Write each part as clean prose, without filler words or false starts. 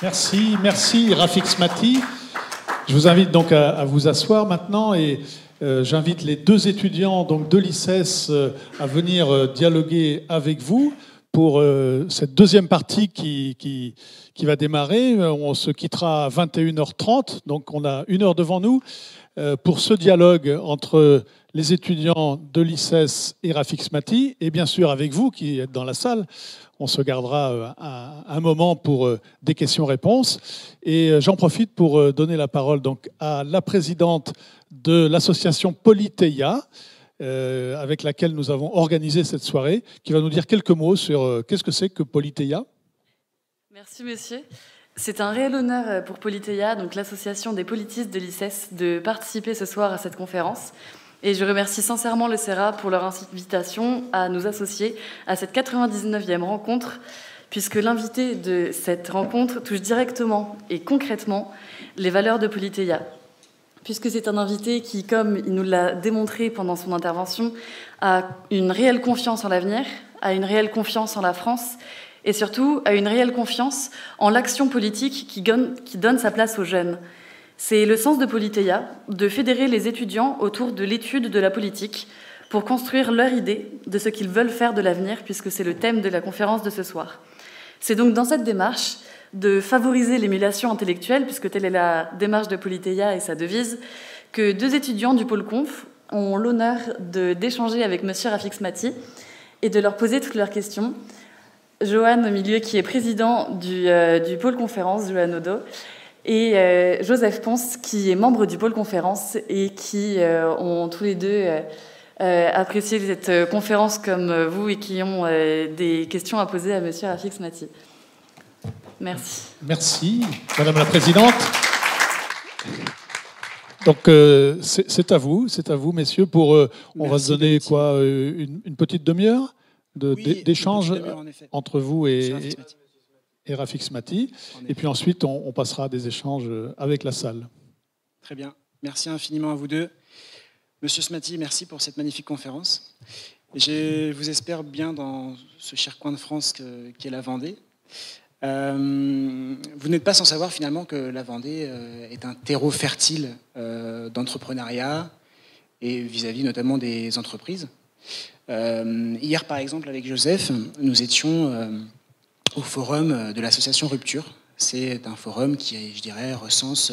Merci, merci Rafik Smati. Je vous invite donc à vous asseoir maintenant et j'invite les deux étudiants donc, de l'ICES à venir dialoguer avec vous pour cette deuxième partie qui va démarrer. On se quittera à 21h30, donc on a 1 heure devant nous pour ce dialogue entre les étudiants de l'ICES et Rafik Smati, et bien sûr avec vous qui êtes dans la salle. On se gardera un moment pour des questions-réponses. Et j'en profite pour donner la parole donc, à la présidente de l'association Polyteia, avec laquelle nous avons organisé cette soirée, qui va nous dire quelques mots sur qu'est-ce que c'est que Polyteia. Merci, monsieur. C'est un réel honneur pour Polyteia, donc l'association des politistes de l'ICES, de participer ce soir à cette conférence. Et je remercie sincèrement le CERA pour leur invitation à nous associer à cette 99e rencontre, puisque l'invité de cette rencontre touche directement et concrètement les valeurs de Polyteia. Puisque c'est un invité qui, comme il nous l'a démontré pendant son intervention, a une réelle confiance en l'avenir, a une réelle confiance en la France, et surtout a une réelle confiance en l'action politique qui donne sa place aux jeunes. C'est le sens de Polyteia, de fédérer les étudiants autour de l'étude de la politique pour construire leur idée de ce qu'ils veulent faire de l'avenir, puisque c'est le thème de la conférence de ce soir. C'est donc dans cette démarche de favoriser l'émulation intellectuelle, puisque telle est la démarche de Polyteia et sa devise, que deux étudiants du pôle Conf ont l'honneur d'échanger avec monsieur Rafik Smati et de leur poser toutes leurs questions. Johan, au milieu, qui est président du pôle conférence, Johan Odo, et Joseph Ponce, qui est membre du pôle conférence et qui ont tous les deux apprécié cette conférence comme vous et qui ont des questions à poser à monsieur Rafik Smati. Merci. Merci, Madame la Présidente. Donc c'est à vous, messieurs, pour on va se donner quoi, une petite demi-heure d'échange entre vous et Rafik Smati. Et puis ensuite, on passera à des échanges avec la salle. Très bien. Merci infiniment à vous deux. Monsieur Smati, merci pour cette magnifique conférence. Je vous espère bien dans ce cher coin de France qu'est la Vendée. Vous n'êtes pas sans savoir finalement que la Vendée est un terreau fertile d'entrepreneuriat et vis-à-vis notamment des entreprises. Hier, par exemple, avec Joseph, nous étions au forum de l'association Rupture. C'est un forum qui, je dirais, recense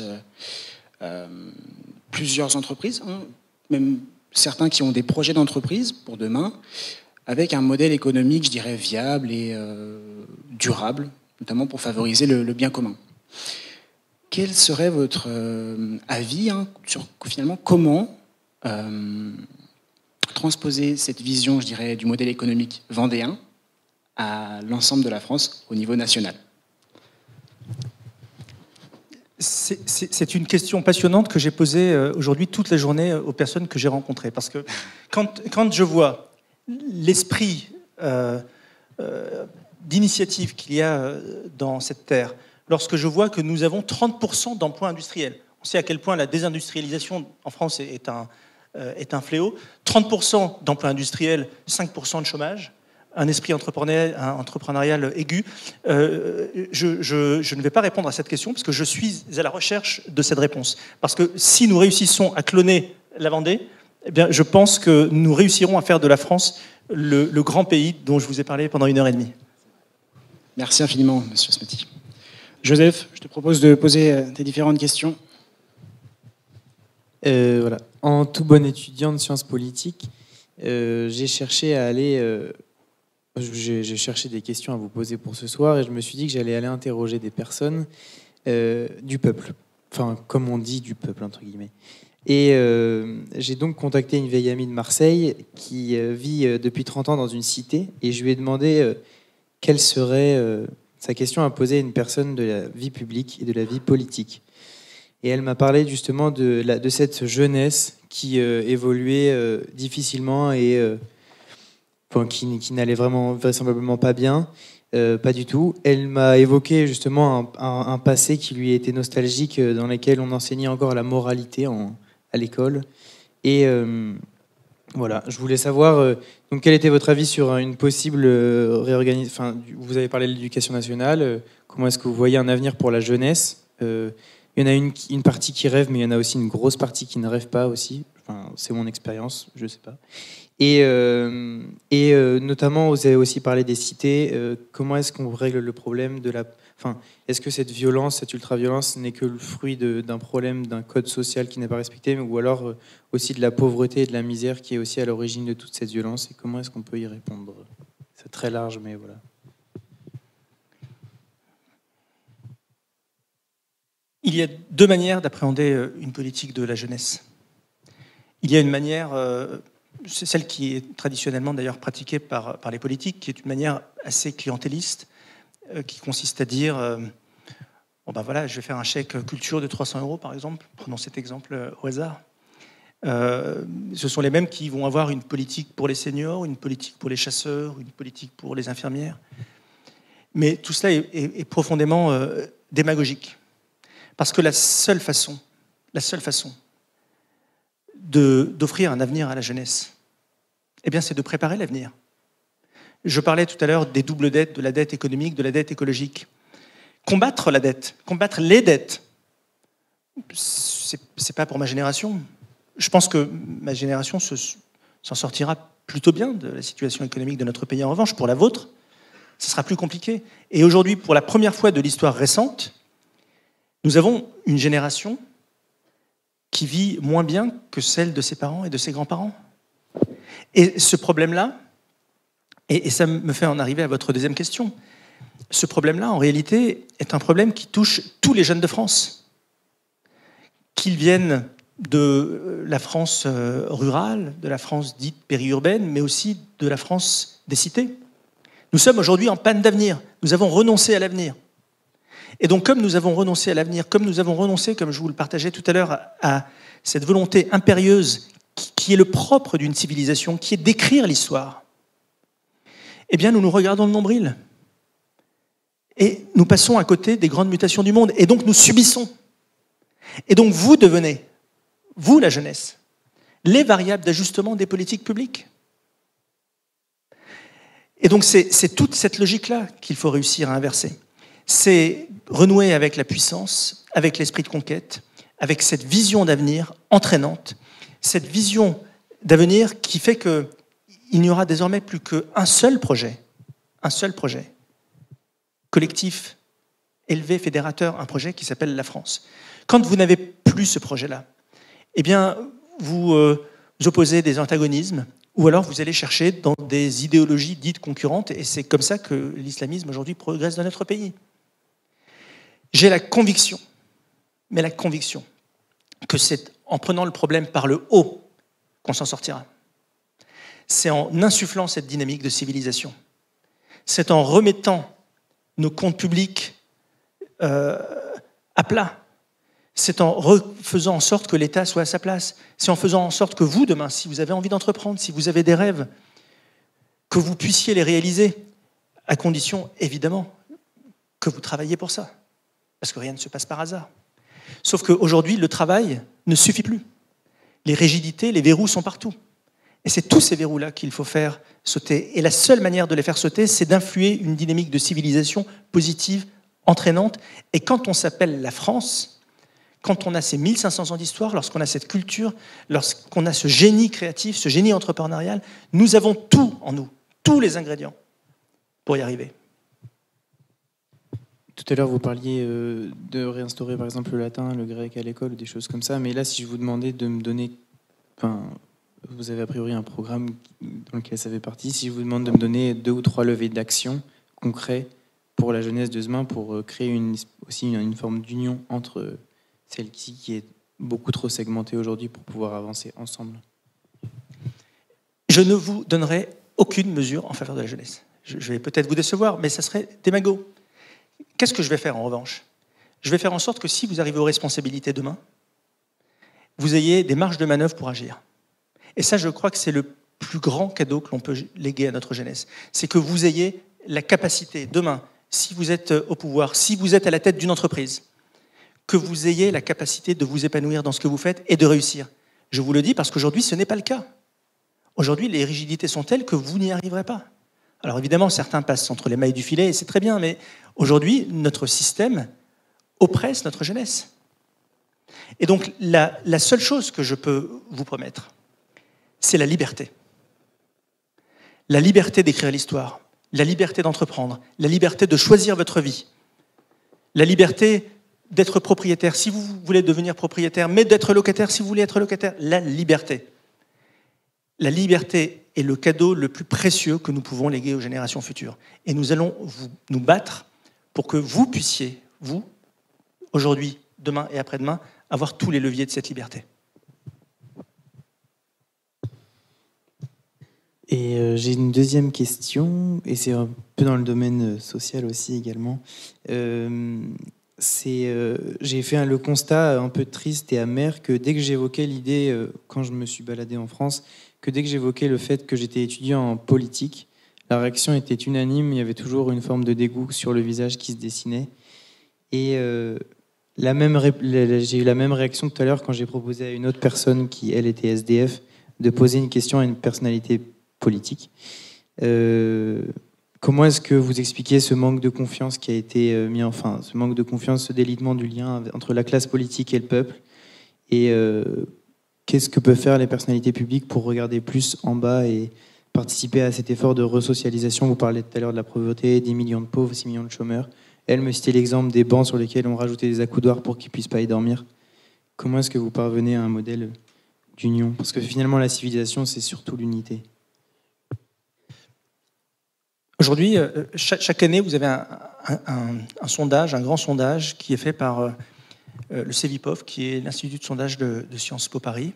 plusieurs entreprises, hein, même certains qui ont des projets d'entreprise pour demain, avec un modèle économique, je dirais, viable et durable, notamment pour favoriser le bien commun. Quel serait votre avis sur finalement comment transposer cette vision, je dirais, du modèle économique vendéen à l'ensemble de la France au niveau national? C'est une question passionnante que j'ai posée aujourd'hui toute la journée aux personnes que j'ai rencontrées. Parce que quand je vois l'esprit d'initiative qu'il y a dans cette terre, lorsque je vois que nous avons 30% d'emplois industriels, on sait à quel point la désindustrialisation en France est un fléau, 30% d'emplois industriels, 5% de chômage, un esprit entrepreneurial aigu. Je ne vais pas répondre à cette question parce que je suis à la recherche de cette réponse. Parce que si nous réussissons à cloner la Vendée, eh bien, je pense que nous réussirons à faire de la France le grand pays dont je vous ai parlé pendant 1h30. Merci infiniment, monsieur Smati. Joseph, je te propose de poser tes différentes questions. Voilà. En tout bon étudiant de sciences politiques, j'ai cherché à aller... J'ai cherché des questions à vous poser pour ce soir et je me suis dit que j'allais aller interroger des personnes du peuple. Enfin, comme on dit, du peuple, entre guillemets. Et j'ai donc contacté une vieille amie de Marseille qui vit depuis 30 ans dans une cité et je lui ai demandé quelle serait sa question à poser à une personne de la vie publique et de la vie politique. Et elle m'a parlé justement de cette jeunesse qui évoluait difficilement et qui n'allait vraisemblablement pas bien, pas du tout. Elle m'a évoqué justement un passé qui lui était nostalgique, dans lequel on enseignait encore la moralité à l'école. Et Voilà, je voulais savoir donc quel était votre avis sur une possible réorganisation. Enfin, vous avez parlé de l'éducation nationale. Comment est-ce que vous voyez un avenir pour la jeunesse? Il y en a une partie qui rêve, mais il y en a aussi une grosse partie qui ne rêve pas aussi. Enfin, c'est mon expérience, je ne sais pas. Et notamment, vous avez aussi parlé des cités. Comment est-ce qu'on règle le problème de la... Enfin, est-ce que cette violence, cette ultra-violence n'est que le fruit d'un problème, d'un code social qui n'est pas respecté, ou alors aussi de la pauvreté et de la misère qui est aussi à l'origine de toute cette violence? Et comment est-ce qu'on peut y répondre? C'est très large, mais voilà. Il y a deux manières d'appréhender une politique de la jeunesse. Il y a une manière, c'est celle qui est traditionnellement d'ailleurs pratiquée par les politiques, qui est une manière assez clientéliste, qui consiste à dire bon ben voilà, je vais faire un chèque culture de 300 € par exemple, prenons cet exemple au hasard. Ce sont les mêmes qui vont avoir une politique pour les seniors, une politique pour les chasseurs, une politique pour les infirmières. Mais tout cela est profondément démagogique. Parce que la seule façon d'offrir un avenir à la jeunesse, eh bien, c'est de préparer l'avenir. Je parlais tout à l'heure des doubles dettes, de la dette économique, de la dette écologique. Combattre la dette, combattre les dettes, c'est pas pour ma génération. Je pense que ma génération s'en sortira plutôt bien de la situation économique de notre pays. En revanche, pour la vôtre, ce sera plus compliqué. Et aujourd'hui, pour la première fois de l'histoire récente, nous avons une génération qui vit moins bien que celle de ses parents et de ses grands-parents. Et ce problème-là, et ça me fait en arriver à votre deuxième question, ce problème-là, en réalité, est un problème qui touche tous les jeunes de France. Qu'ils viennent de la France rurale, de la France dite périurbaine, mais aussi de la France des cités. Nous sommes aujourd'hui en panne d'avenir. Nous avons renoncé à l'avenir. Et donc, comme nous avons renoncé à l'avenir, comme nous avons renoncé, comme je vous le partageais tout à l'heure, à cette volonté impérieuse qui est le propre d'une civilisation, qui est d'écrire l'histoire, eh bien, nous nous regardons le nombril. Et nous passons à côté des grandes mutations du monde. Et donc, nous subissons. Et donc, vous devenez, vous, la jeunesse, les variables d'ajustement des politiques publiques. Et donc, c'est toute cette logique-là qu'il faut réussir à inverser. C'est renouer avec la puissance, avec l'esprit de conquête, avec cette vision d'avenir entraînante, cette vision d'avenir qui fait qu'il n'y aura désormais plus qu'un seul projet collectif, élevé, fédérateur, un projet qui s'appelle la France. Quand vous n'avez plus ce projet-là, eh bien, vous opposez des antagonismes, ou alors vous allez chercher dans des idéologies dites concurrentes, et c'est comme ça que l'islamisme aujourd'hui progresse dans notre pays. J'ai la conviction, que c'est en prenant le problème par le haut qu'on s'en sortira. C'est en insufflant cette dynamique de civilisation. C'est en remettant nos comptes publics à plat. C'est en faisant en sorte que l'État soit à sa place. C'est en faisant en sorte que vous, demain, si vous avez envie d'entreprendre, si vous avez des rêves, que vous puissiez les réaliser, à condition, évidemment, que vous travailliez pour ça. Parce que rien ne se passe par hasard. Sauf qu'aujourd'hui, le travail ne suffit plus. Les rigidités, les verrous sont partout. Et c'est tous ces verrous-là qu'il faut faire sauter. Et la seule manière de les faire sauter, c'est d'influer une dynamique de civilisation positive, entraînante. Et quand on s'appelle la France, quand on a ces 1500 ans d'histoire, lorsqu'on a cette culture, lorsqu'on a ce génie créatif, ce génie entrepreneurial, nous avons tout en nous, tous les ingrédients pour y arriver. Tout à l'heure, vous parliez de réinstaurer, par exemple, le latin, le grec à l'école, des choses comme ça. Mais là, si je vous demandais de me donner... Enfin, vous avez a priori un programme dans lequel ça fait partie. Si je vous demande de me donner 2 ou 3 levées d'action concrets pour la jeunesse de demain, pour créer aussi une forme d'union entre celle-ci qui est beaucoup trop segmentée aujourd'hui pour pouvoir avancer ensemble. Je ne vous donnerai aucune mesure en faveur de la jeunesse. Je vais peut-être vous décevoir, mais ça serait démago. Qu'est-ce que je vais faire en revanche? Je vais faire en sorte que si vous arrivez aux responsabilités demain, vous ayez des marges de manœuvre pour agir. Et ça, je crois que c'est le plus grand cadeau que l'on peut léguer à notre jeunesse. C'est que vous ayez la capacité, demain, si vous êtes au pouvoir, si vous êtes à la tête d'une entreprise, que vous ayez la capacité de vous épanouir dans ce que vous faites et de réussir. Je vous le dis parce qu'aujourd'hui, ce n'est pas le cas. Aujourd'hui, les rigidités sont telles que vous n'y arriverez pas. Alors évidemment, certains passent entre les mailles du filet, et c'est très bien, mais aujourd'hui, notre système oppresse notre jeunesse. Et donc, la seule chose que je peux vous promettre, c'est la liberté. La liberté d'écrire l'histoire, la liberté d'entreprendre, la liberté de choisir votre vie, la liberté d'être propriétaire si vous voulez devenir propriétaire, mais d'être locataire si vous voulez être locataire, la liberté. La liberté est le cadeau le plus précieux que nous pouvons léguer aux générations futures. Et nous allons nous battre pour que vous puissiez, vous, aujourd'hui, demain et après-demain, avoir tous les leviers de cette liberté. Et j'ai une deuxième question, et c'est un peu dans le domaine social aussi également. J'ai fait le constat un peu triste et amer que dès que j'évoquais l'idée, quand je me suis baladé en France, que dès que j'évoquais le fait que j'étais étudiant en politique, la réaction était unanime, il y avait toujours une forme de dégoût sur le visage qui se dessinait. Et j'ai eu la même réaction tout à l'heure quand j'ai proposé à une autre personne qui, elle, était SDF, de poser une question à une personnalité politique. Comment est-ce que vous expliquez ce manque de confiance qui a été ce manque de confiance, ce délitement du lien entre la classe politique et le peuple? Et qu'est-ce que peuvent faire les personnalités publiques pour regarder plus en bas et participer à cet effort de resocialisation? Vous parlez tout à l'heure de la pauvreté, 10 millions de pauvres, 6 millions de chômeurs. Elle me citait l'exemple des bancs sur lesquels on rajoutait des accoudoirs pour qu'ils ne puissent pas y dormir. Comment est-ce que vous parvenez à un modèle d'union? Parce que finalement, la civilisation, c'est surtout l'unité. Aujourd'hui, chaque année, vous avez un sondage, un grand sondage qui est fait par le CEVIPOF, qui est l'Institut de sondage de Sciences Po Paris.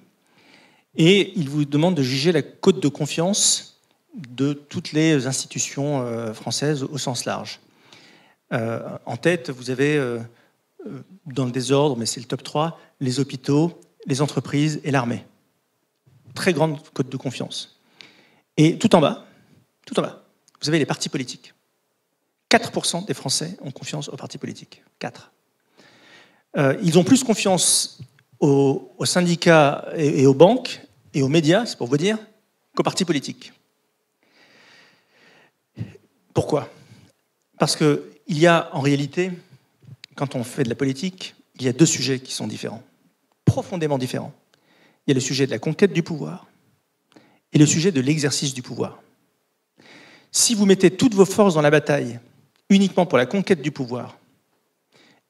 Et il vous demande de juger la cote de confiance de toutes les institutions françaises au sens large. En tête, vous avez, dans le désordre, mais c'est le top 3, les hôpitaux, les entreprises et l'armée. Très grande cote de confiance. Et tout en bas, vous avez les partis politiques. 4% des Français ont confiance aux partis politiques. 4. Ils ont plus confiance aux syndicats et aux banques et aux médias, c'est pour vous dire, qu'aux partis politiques. Pourquoi? Parce qu'il y a en réalité, quand on fait de la politique, il y a deux sujets qui sont différents, profondément différents. Il y a le sujet de la conquête du pouvoir et le sujet de l'exercice du pouvoir. Si vous mettez toutes vos forces dans la bataille uniquement pour la conquête du pouvoir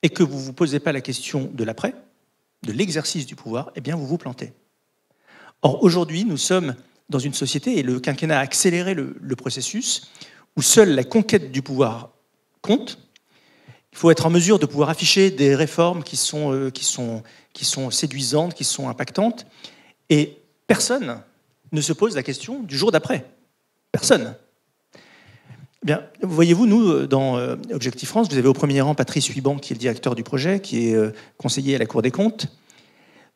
et que vous ne vous posez pas la question de l'après, de l'exercice du pouvoir, eh bien vous vous plantez. Or, aujourd'hui, nous sommes dans une société, et le quinquennat a accéléré le processus, où seule la conquête du pouvoir compte. Il faut être en mesure de pouvoir afficher des réformes qui sont séduisantes, qui sont impactantes, et personne ne se pose la question du jour d'après. Personne. Bien, voyez-vous, nous, dans Objectif France, vous avez au premier rang Patrice Huiban, qui est le directeur du projet, qui est conseiller à la Cour des comptes.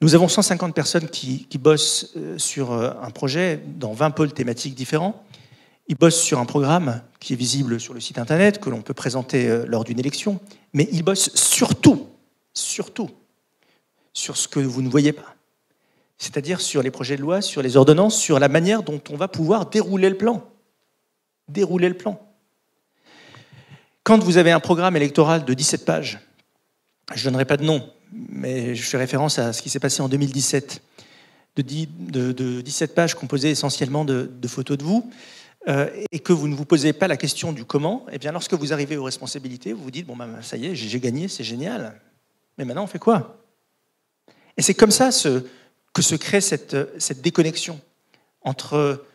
Nous avons 150 personnes qui bossent sur un projet dans 20 pôles thématiques différents. Ils bossent sur un programme qui est visible sur le site internet, que l'on peut présenter lors d'une élection, mais ils bossent surtout sur ce que vous ne voyez pas. C'est-à-dire sur les projets de loi, sur les ordonnances, sur la manière dont on va pouvoir dérouler le plan. Dérouler le plan. Quand vous avez un programme électoral de 17 pages, je ne donnerai pas de nom, mais je fais référence à ce qui s'est passé en 2017, de 17 pages composées essentiellement de photos de vous, et que vous ne vous posez pas la question du comment, eh bien lorsque vous arrivez aux responsabilités, vous vous dites, bon ben ça y est, j'ai gagné, c'est génial, mais maintenant on fait quoi? Et c'est comme ça que se crée cette déconnexion entre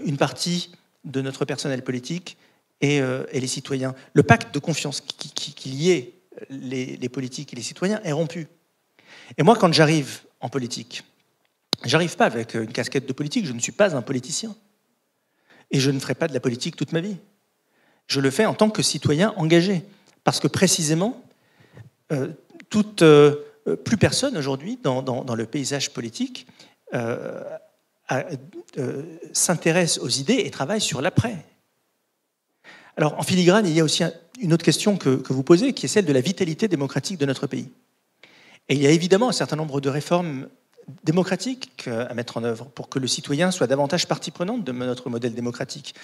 une partie de notre personnel politique et les citoyens. Le pacte de confiance qui liait les politiques et les citoyens est rompu. Et moi, quand j'arrive en politique, j'arrive pas avec une casquette de politique, je ne suis pas un politicien. Et je ne ferai pas de la politique toute ma vie. Je le fais en tant que citoyen engagé. Parce que précisément, plus personne aujourd'hui dans le paysage politique s'intéresse aux idées et travaille sur l'après. Alors, en filigrane, il y a aussi une autre question que vous posez, qui est celle de la vitalité démocratique de notre pays. Et il y a évidemment un certain nombre de réformes démocratiques à mettre en œuvre pour que le citoyen soit davantage partie prenante de notre modèle démocratique.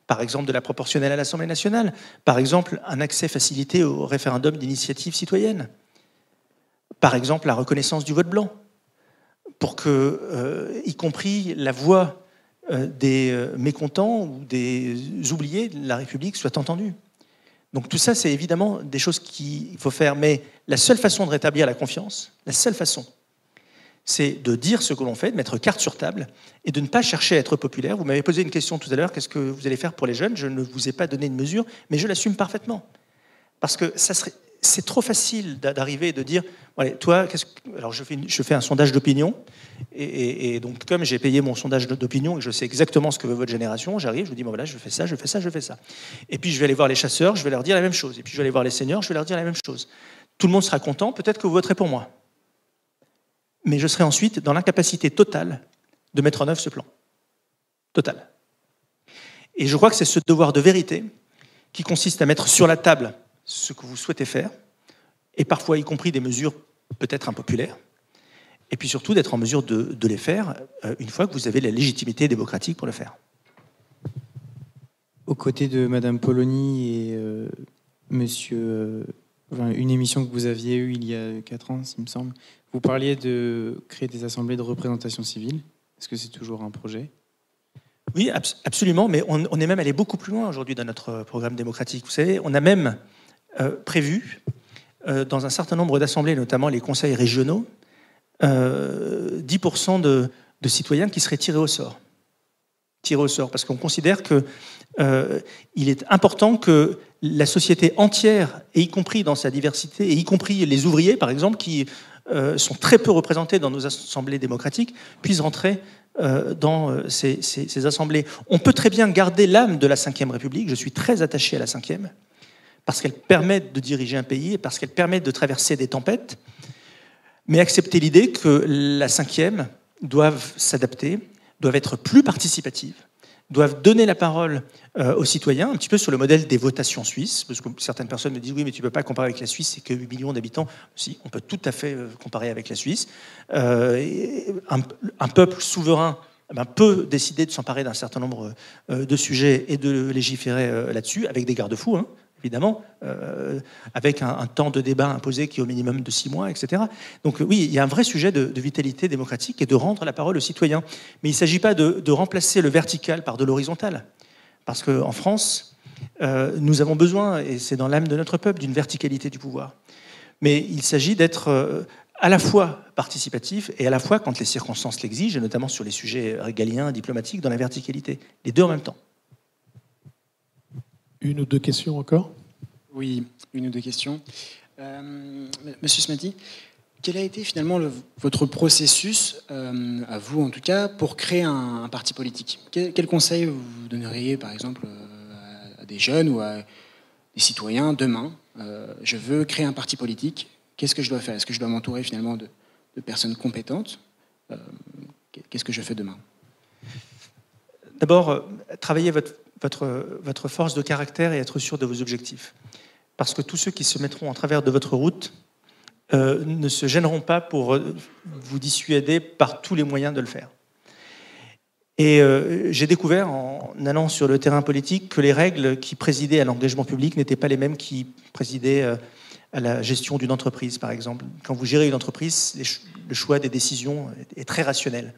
Par exemple, de la proportionnelle à l'Assemblée nationale. Par exemple, un accès facilité au référendum d'initiative citoyenne. Par exemple, la reconnaissance du vote blanc. Pour que, y compris la voix des mécontents ou des oubliés de la République soit entendue. Donc tout ça, c'est évidemment des choses qu'il faut faire. Mais la seule façon de rétablir la confiance, la seule façon, c'est de dire ce que l'on fait, de mettre carte sur table et de ne pas chercher à être populaire. Vous m'avez posé une question tout à l'heure, qu'est-ce que vous allez faire pour les jeunes? Je ne vous ai pas donné une mesure, mais je l'assume parfaitement. Parce que c'est trop facile d'arriver et de dire, allez, toi, alors je fais un sondage d'opinion, et donc comme j'ai payé mon sondage d'opinion et que je sais exactement ce que veut votre génération, j'arrive, je vous dis, bon, voilà, je fais ça, je fais ça, je fais ça. Et puis je vais aller voir les chasseurs, je vais leur dire la même chose. Et puis je vais aller voir les seniors, je vais leur dire la même chose. Tout le monde sera content, peut-être que vous voterez pour moi. Mais je serai ensuite dans l'incapacité totale de mettre en œuvre ce plan. Total. Et je crois que c'est ce devoir de vérité qui consiste à mettre sur la table ce que vous souhaitez faire, et parfois y compris des mesures peut-être impopulaires, et puis surtout d'être en mesure de les faire une fois que vous avez la légitimité démocratique pour le faire. Aux côtés de Madame Polony et Monsieur... une émission que vous aviez eue il y a 4 ans, s'il me semble, vous parliez de créer des assemblées de représentation civile. Est-ce que c'est toujours un projet? Oui, absolument, mais on est même allé beaucoup plus loin aujourd'hui dans notre programme démocratique. Vous savez, on a même prévu, dans un certain nombre d'assemblées, notamment les conseils régionaux, 10% de citoyens qui seraient tirés au sort. Tirés au sort, parce qu'on considère qu'il est important que la société entière, et y compris dans sa diversité, et y compris les ouvriers, par exemple, qui sont très peu représentés dans nos assemblées démocratiques, puissent rentrer dans ces assemblées. On peut très bien garder l'âme de la Ve République. Je suis très attaché à la Ve, parce qu'elle permet de diriger un pays et parce qu'elle permet de traverser des tempêtes, mais accepter l'idée que la Ve doive s'adapter, doivent être plus participatives, doivent donner la parole aux citoyens, un petit peu sur le modèle des votations suisses, parce que certaines personnes me disent « oui, mais tu ne peux pas comparer avec la Suisse, c'est que 8 millions d'habitants ». Si, on peut tout à fait comparer avec la Suisse. Un peuple souverain peut décider de s'emparer d'un certain nombre de sujets et de légiférer là-dessus, avec des garde-fous, hein, évidemment, avec un temps de débat imposé qui est au minimum de 6 mois, etc. Donc oui, il y a un vrai sujet de vitalité démocratique et de rendre la parole aux citoyens. Mais il ne s'agit pas de remplacer le vertical par de l'horizontal. Parce qu'en France, nous avons besoin, et c'est dans l'âme de notre peuple, d'une verticalité du pouvoir. Mais il s'agit d'être à la fois participatif et à la fois, quand les circonstances l'exigent, et notamment sur les sujets régaliens, diplomatiques, dans la verticalité. Les deux en même temps. Une ou deux questions encore? Oui, une ou deux questions. Monsieur Smati, quel a été finalement votre processus, à vous en tout cas, pour créer un parti politique? Quel conseil vous donneriez, par exemple, à des jeunes ou à des citoyens demain? Je veux créer un parti politique, qu'est-ce que je dois faire? Est-ce que je dois m'entourer finalement de personnes compétentes? Qu'est-ce que je fais demain? D'abord, travaillez votre force de caractère et être sûr de vos objectifs. Parce que tous ceux qui se mettront en travers de votre route ne se gêneront pas pour vous dissuader par tous les moyens de le faire. Et j'ai découvert, en allant sur le terrain politique, que les règles qui présidaient à l'engagement public n'étaient pas les mêmes qui présidaient à la gestion d'une entreprise, par exemple. Quand vous gérez une entreprise, le choix des décisions est très rationnel.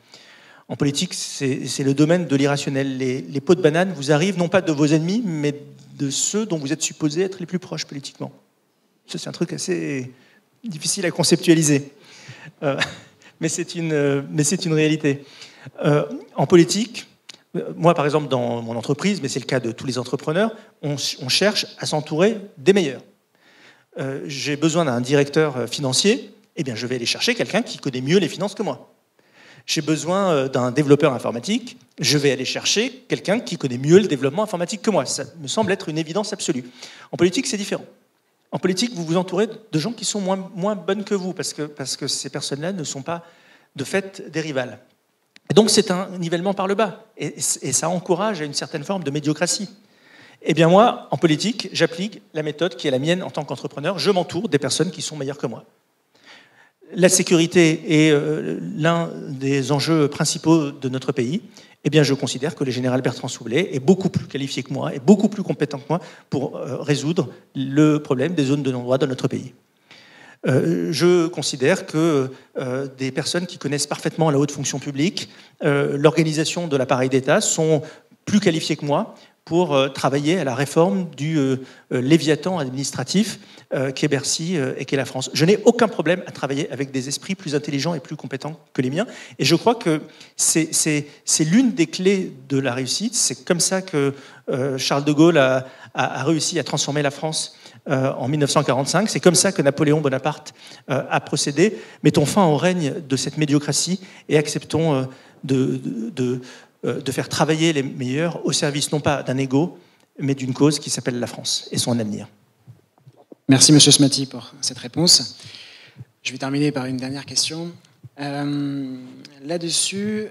En politique, c'est le domaine de l'irrationnel. Les pots de banane vous arrivent non pas de vos ennemis, mais de ceux dont vous êtes supposés être les plus proches politiquement. Ça, c'est un truc assez difficile à conceptualiser. Mais c'est une réalité. En politique, moi, par exemple, dans mon entreprise, mais c'est le cas de tous les entrepreneurs, on cherche à s'entourer des meilleurs. J'ai besoin d'un directeur financier, eh bien, je vais aller chercher quelqu'un qui connaît mieux les finances que moi. J'ai besoin d'un développeur informatique, je vais aller chercher quelqu'un qui connaît mieux le développement informatique que moi. Ça me semble être une évidence absolue. En politique, c'est différent. En politique, vous vous entourez de gens qui sont moins bonnes que vous, parce que ces personnes-là ne sont pas, de fait, des rivales. Et donc, c'est un nivellement par le bas, et ça encourage à une certaine forme de médiocratie. Eh bien moi, en politique, j'applique la méthode qui est la mienne en tant qu'entrepreneur. Je m'entoure des personnes qui sont meilleures que moi. la sécurité est l'un des enjeux principaux de notre pays, eh bien, je considère que le général Bertrand Soubelet est beaucoup plus qualifié que moi, est beaucoup plus compétent que moi pour résoudre le problème des zones de non-droit dans notre pays. Je considère que des personnes qui connaissent parfaitement la haute fonction publique, l'organisation de l'appareil d'État, sont plus qualifiées que moi pour travailler à la réforme du léviathan administratif qui est Bercy et qui est la France. Je n'ai aucun problème à travailler avec des esprits plus intelligents et plus compétents que les miens. Et je crois que c'est l'une des clés de la réussite. C'est comme ça que Charles de Gaulle a réussi à transformer la France en 1945. C'est comme ça que Napoléon Bonaparte a procédé. Mettons fin au règne de cette médiocratie et acceptons de faire travailler les meilleurs au service non pas d'un ego, mais d'une cause qui s'appelle la France et son avenir. Merci Monsieur Smaty pour cette réponse. Je vais terminer par une dernière question. Là-dessus,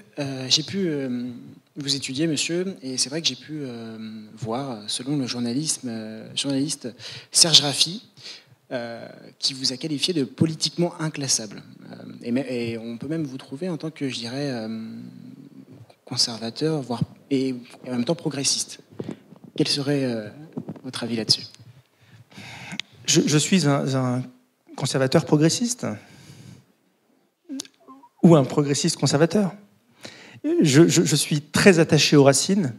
j'ai pu vous étudier, monsieur, et c'est vrai que j'ai pu voir, selon le journaliste Serge Raffi, qui vous a qualifié de politiquement inclassable. Et on peut même vous trouver en tant que, je dirais, conservateur, voire et en même temps progressiste. Quel serait votre avis là-dessus ? Je suis un conservateur progressiste ou un progressiste conservateur. Je suis très attaché aux racines,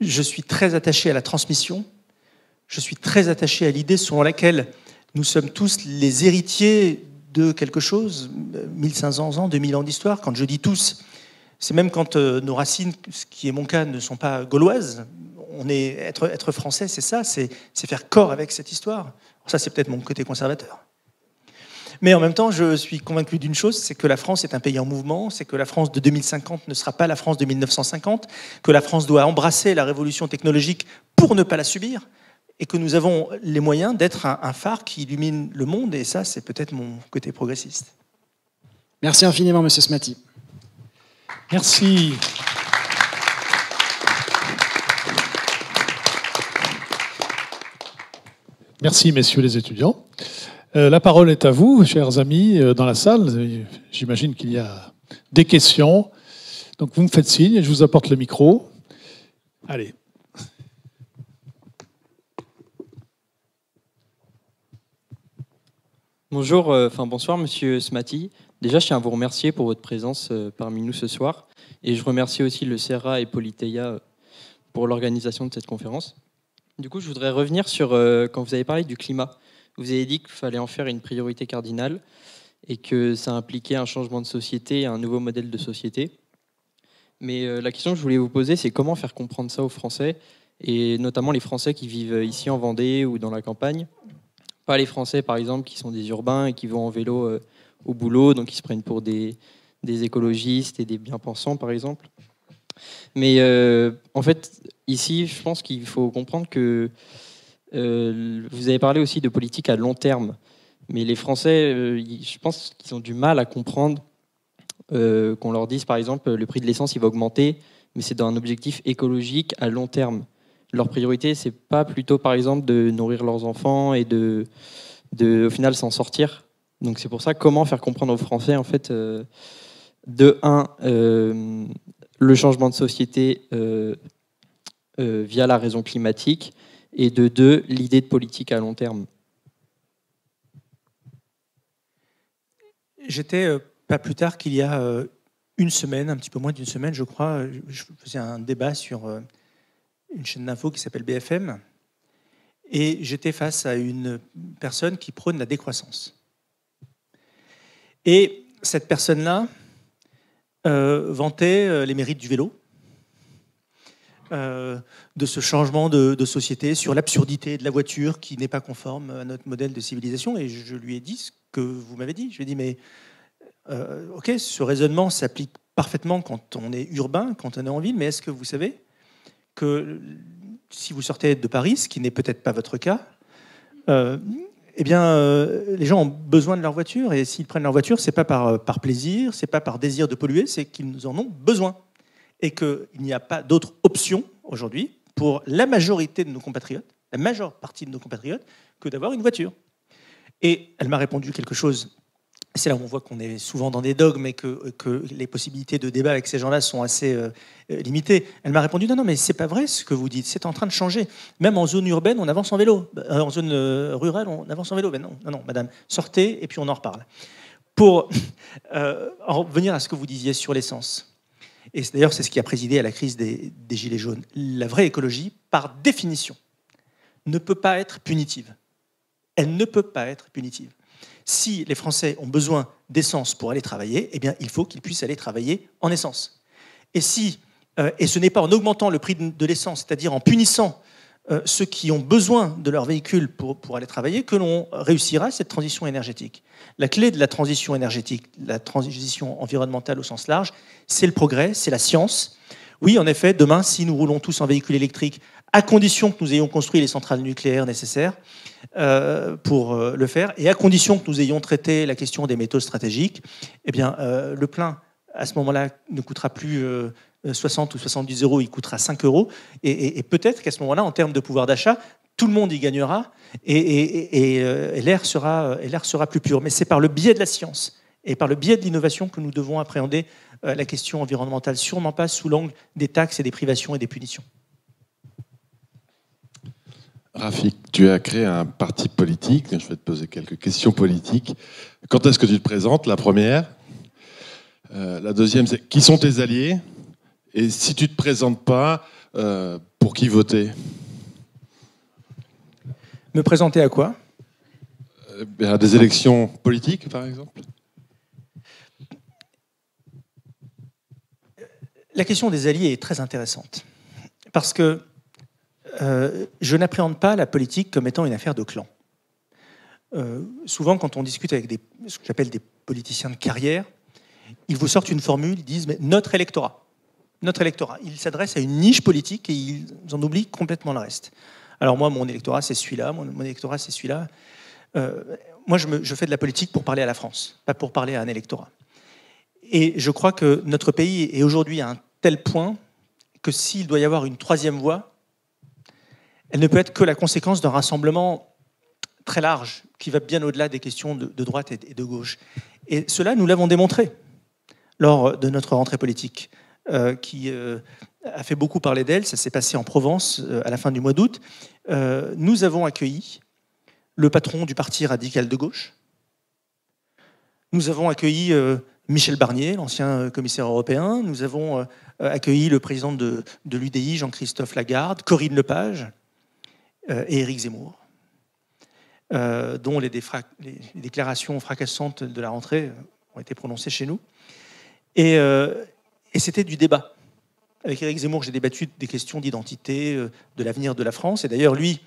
je suis très attaché à la transmission, je suis très attaché à l'idée selon laquelle nous sommes tous les héritiers de quelque chose, 1500 ans, 2000 ans d'histoire. Quand je dis tous, c'est même quand nos racines, ce qui est mon cas, ne sont pas gauloises. Être français, c'est ça, c'est faire corps avec cette histoire. Ça, c'est peut-être mon côté conservateur. Mais en même temps, je suis convaincu d'une chose, c'est que la France est un pays en mouvement, c'est que la France de 2050 ne sera pas la France de 1950, que la France doit embrasser la révolution technologique pour ne pas la subir, et que nous avons les moyens d'être un phare qui illumine le monde, et ça, c'est peut-être mon côté progressiste. Merci infiniment, Monsieur Smaty. Merci. Merci, messieurs les étudiants. La parole est à vous, chers amis, dans la salle. J'imagine qu'il y a des questions. Donc, vous me faites signe et je vous apporte le micro. Allez. Bonsoir, monsieur Smaty. Déjà, je tiens à vous remercier pour votre présence parmi nous ce soir. Et je remercie aussi le CERA et Politeia pour l'organisation de cette conférence. Du coup, je voudrais revenir sur quand vous avez parlé du climat. Vous avez dit qu'il fallait en faire une priorité cardinale et que ça impliquait un changement de société, un nouveau modèle de société. Mais la question que je voulais vous poser, c'est comment faire comprendre ça aux Français, et notamment les Français qui vivent ici en Vendée ou dans la campagne. Pas les Français, par exemple, qui sont des urbains et qui vont en vélo au boulot, donc ils se prennent pour des écologistes et des bien-pensants, par exemple. Mais en fait, ici, je pense qu'il faut comprendre que vous avez parlé aussi de politique à long terme. Mais les Français, je pense qu'ils ont du mal à comprendre qu'on leur dise, par exemple, le prix de l'essence il va augmenter, mais c'est dans un objectif écologique à long terme. Leur priorité, c'est pas plutôt, par exemple, de nourrir leurs enfants et de au final, s'en sortir. Donc c'est pour ça, comment faire comprendre aux Français, en fait, de un, le changement de société via la raison climatique, et de deux, l'idée de politique à long terme. J'étais, pas plus tard qu'il y a une semaine, un petit peu moins d'une semaine, je crois, je faisais un débat sur une chaîne d'info qui s'appelle BFM, et j'étais face à une personne qui prône la décroissance. Et cette personne-là vantait les mérites du vélo, de ce changement de société, sur l'absurdité de la voiture qui n'est pas conforme à notre modèle de civilisation. Et je lui ai dit ce que vous m'avez dit. Je lui ai dit, mais ok, ce raisonnement s'applique parfaitement quand on est urbain, quand on est en ville, mais est-ce que vous savez que si vous sortez de Paris, ce qui n'est peut-être pas votre cas, eh bien, les gens ont besoin de leur voiture, et s'ils prennent leur voiture, c'est pas par plaisir, c'est pas par désir de polluer, c'est qu'ils en ont besoin. Et qu'il n'y a pas d'autre option aujourd'hui pour la majorité de nos compatriotes, la majeure partie de nos compatriotes, que d'avoir une voiture. Et elle m'a répondu quelque chose c'est là où on voit qu'on est souvent dans des dogmes et que les possibilités de débat avec ces gens-là sont assez limitées. Elle m'a répondu non, mais c'est pas vrai ce que vous dites, c'est en train de changer. Même en zone urbaine, on avance en vélo. En zone rurale, on avance en vélo. Ben non, non, non, madame, sortez et puis on en reparle. Pour en revenir à ce que vous disiez sur l'essence, et d'ailleurs c'est ce qui a présidé à la crise des Gilets jaunes, la vraie écologie, par définition, ne peut pas être punitive. Elle ne peut pas être punitive. Si les Français ont besoin d'essence pour aller travailler, eh bien, il faut qu'ils puissent aller travailler en essence. Et ce n'est pas en augmentant le prix de l'essence, c'est-à-dire en punissant ceux qui ont besoin de leur véhicule pour aller travailler, que l'on réussira cette transition énergétique. La clé de la transition énergétique, la transition environnementale au sens large, c'est le progrès, c'est la science. Oui, en effet, demain, si nous roulons tous en véhicule électrique, à condition que nous ayons construit les centrales nucléaires nécessaires pour le faire, et à condition que nous ayons traité la question des métaux stratégiques, eh bien, le plein, à ce moment-là, ne coûtera plus 60 ou 70 euros, il coûtera 5 euros, et peut-être qu'à ce moment-là, en termes de pouvoir d'achat, tout le monde y gagnera, et l'air sera plus pur. Mais c'est par le biais de la science et par le biais de l'innovation que nous devons appréhender la question environnementale, sûrement pas sous l'angle des taxes et des privations et des punitions. Rafik, tu as créé un parti politique. Je vais te poser quelques questions politiques. Quand est-ce que tu te présentes? La première. La deuxième, c'est qui sont tes alliés? Et si tu ne te présentes pas, pour qui voter? Me présenter à quoi? À des élections politiques, par exemple. La question des alliés est très intéressante. Parce que je n'appréhende pas la politique comme étant une affaire de clan. Souvent, quand on discute avec ce que j'appelle des politiciens de carrière, ils vous sortent une formule, ils disent mais notre électorat, ils s'adressent à une niche politique et ils en oublient complètement le reste. Alors moi, mon électorat, c'est celui-là, mon électorat, c'est celui-là. Moi, je fais de la politique pour parler à la France, pas pour parler à un électorat. Et je crois que notre pays est aujourd'hui à un tel point que s'il doit y avoir une troisième voie, elle ne peut être que la conséquence d'un rassemblement très large qui va bien au-delà des questions de droite et de gauche. Et cela, nous l'avons démontré lors de notre rentrée politique, qui a fait beaucoup parler d'elle. Ça s'est passé en Provence à la fin du mois d'août. Nous avons accueilli le patron du parti radical de gauche. Nous avons accueilli Michel Barnier, l'ancien commissaire européen. Nous avons accueilli le président de l'UDI, Jean-Christophe Lagarde, Corinne Lepage et Éric Zemmour, dont les déclarations fracassantes de la rentrée ont été prononcées chez nous. Et c'était du débat. Avec Éric Zemmour, j'ai débattu des questions d'identité, de l'avenir de la France. Et d'ailleurs, lui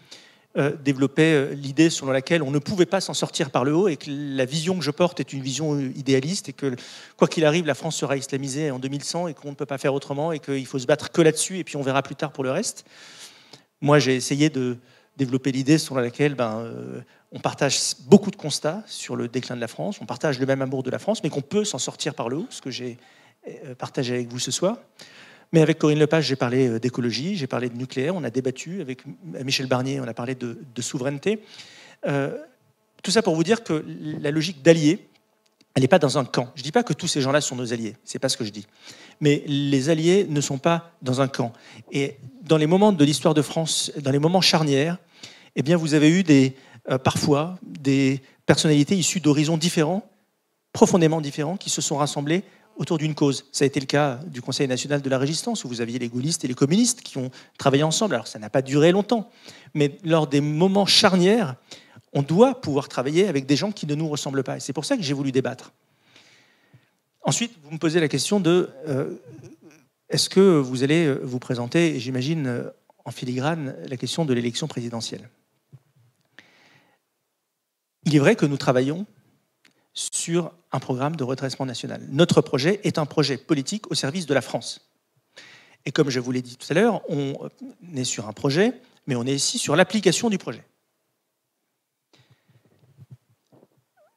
développait l'idée selon laquelle on ne pouvait pas s'en sortir par le haut et que la vision que je porte est une vision idéaliste et que, quoi qu'il arrive, la France sera islamisée en 2100 et qu'on ne peut pas faire autrement et qu'il faut se battre que là-dessus et puis on verra plus tard pour le reste. Moi, j'ai essayé de développer l'idée selon laquelle on partage beaucoup de constats sur le déclin de la France, on partage le même amour de la France, mais qu'on peut s'en sortir par le haut, ce que j'ai partagé avec vous ce soir. Mais avec Corinne Lepage, j'ai parlé d'écologie, j'ai parlé de nucléaire, on a débattu. Avec Michel Barnier, on a parlé de souveraineté. Tout ça pour vous dire que la logique d'alliés, elle n'est pas dans un camp. Je ne dis pas que tous ces gens-là sont nos alliés, ce n'est pas ce que je dis. Mais les alliés ne sont pas dans un camp. Et dans les moments de l'histoire de France, dans les moments charnières, eh bien, vous avez eu parfois des personnalités issues d'horizons différents, profondément différents, qui se sont rassemblés autour d'une cause. Ça a été le cas du Conseil national de la Résistance, où vous aviez les gaullistes et les communistes qui ont travaillé ensemble. Alors, ça n'a pas duré longtemps. Mais lors des moments charnières, on doit pouvoir travailler avec des gens qui ne nous ressemblent pas. Et c'est pour ça que j'ai voulu débattre. Ensuite, vous me posez la question de est-ce que vous allez vous présenter, et j'imagine en filigrane, la question de l'élection présidentielle. Il est vrai que nous travaillons sur un programme de redressement national. Notre projet est un projet politique au service de la France. Et comme je vous l'ai dit tout à l'heure, on est sur un projet, mais on est ici sur l'application du projet.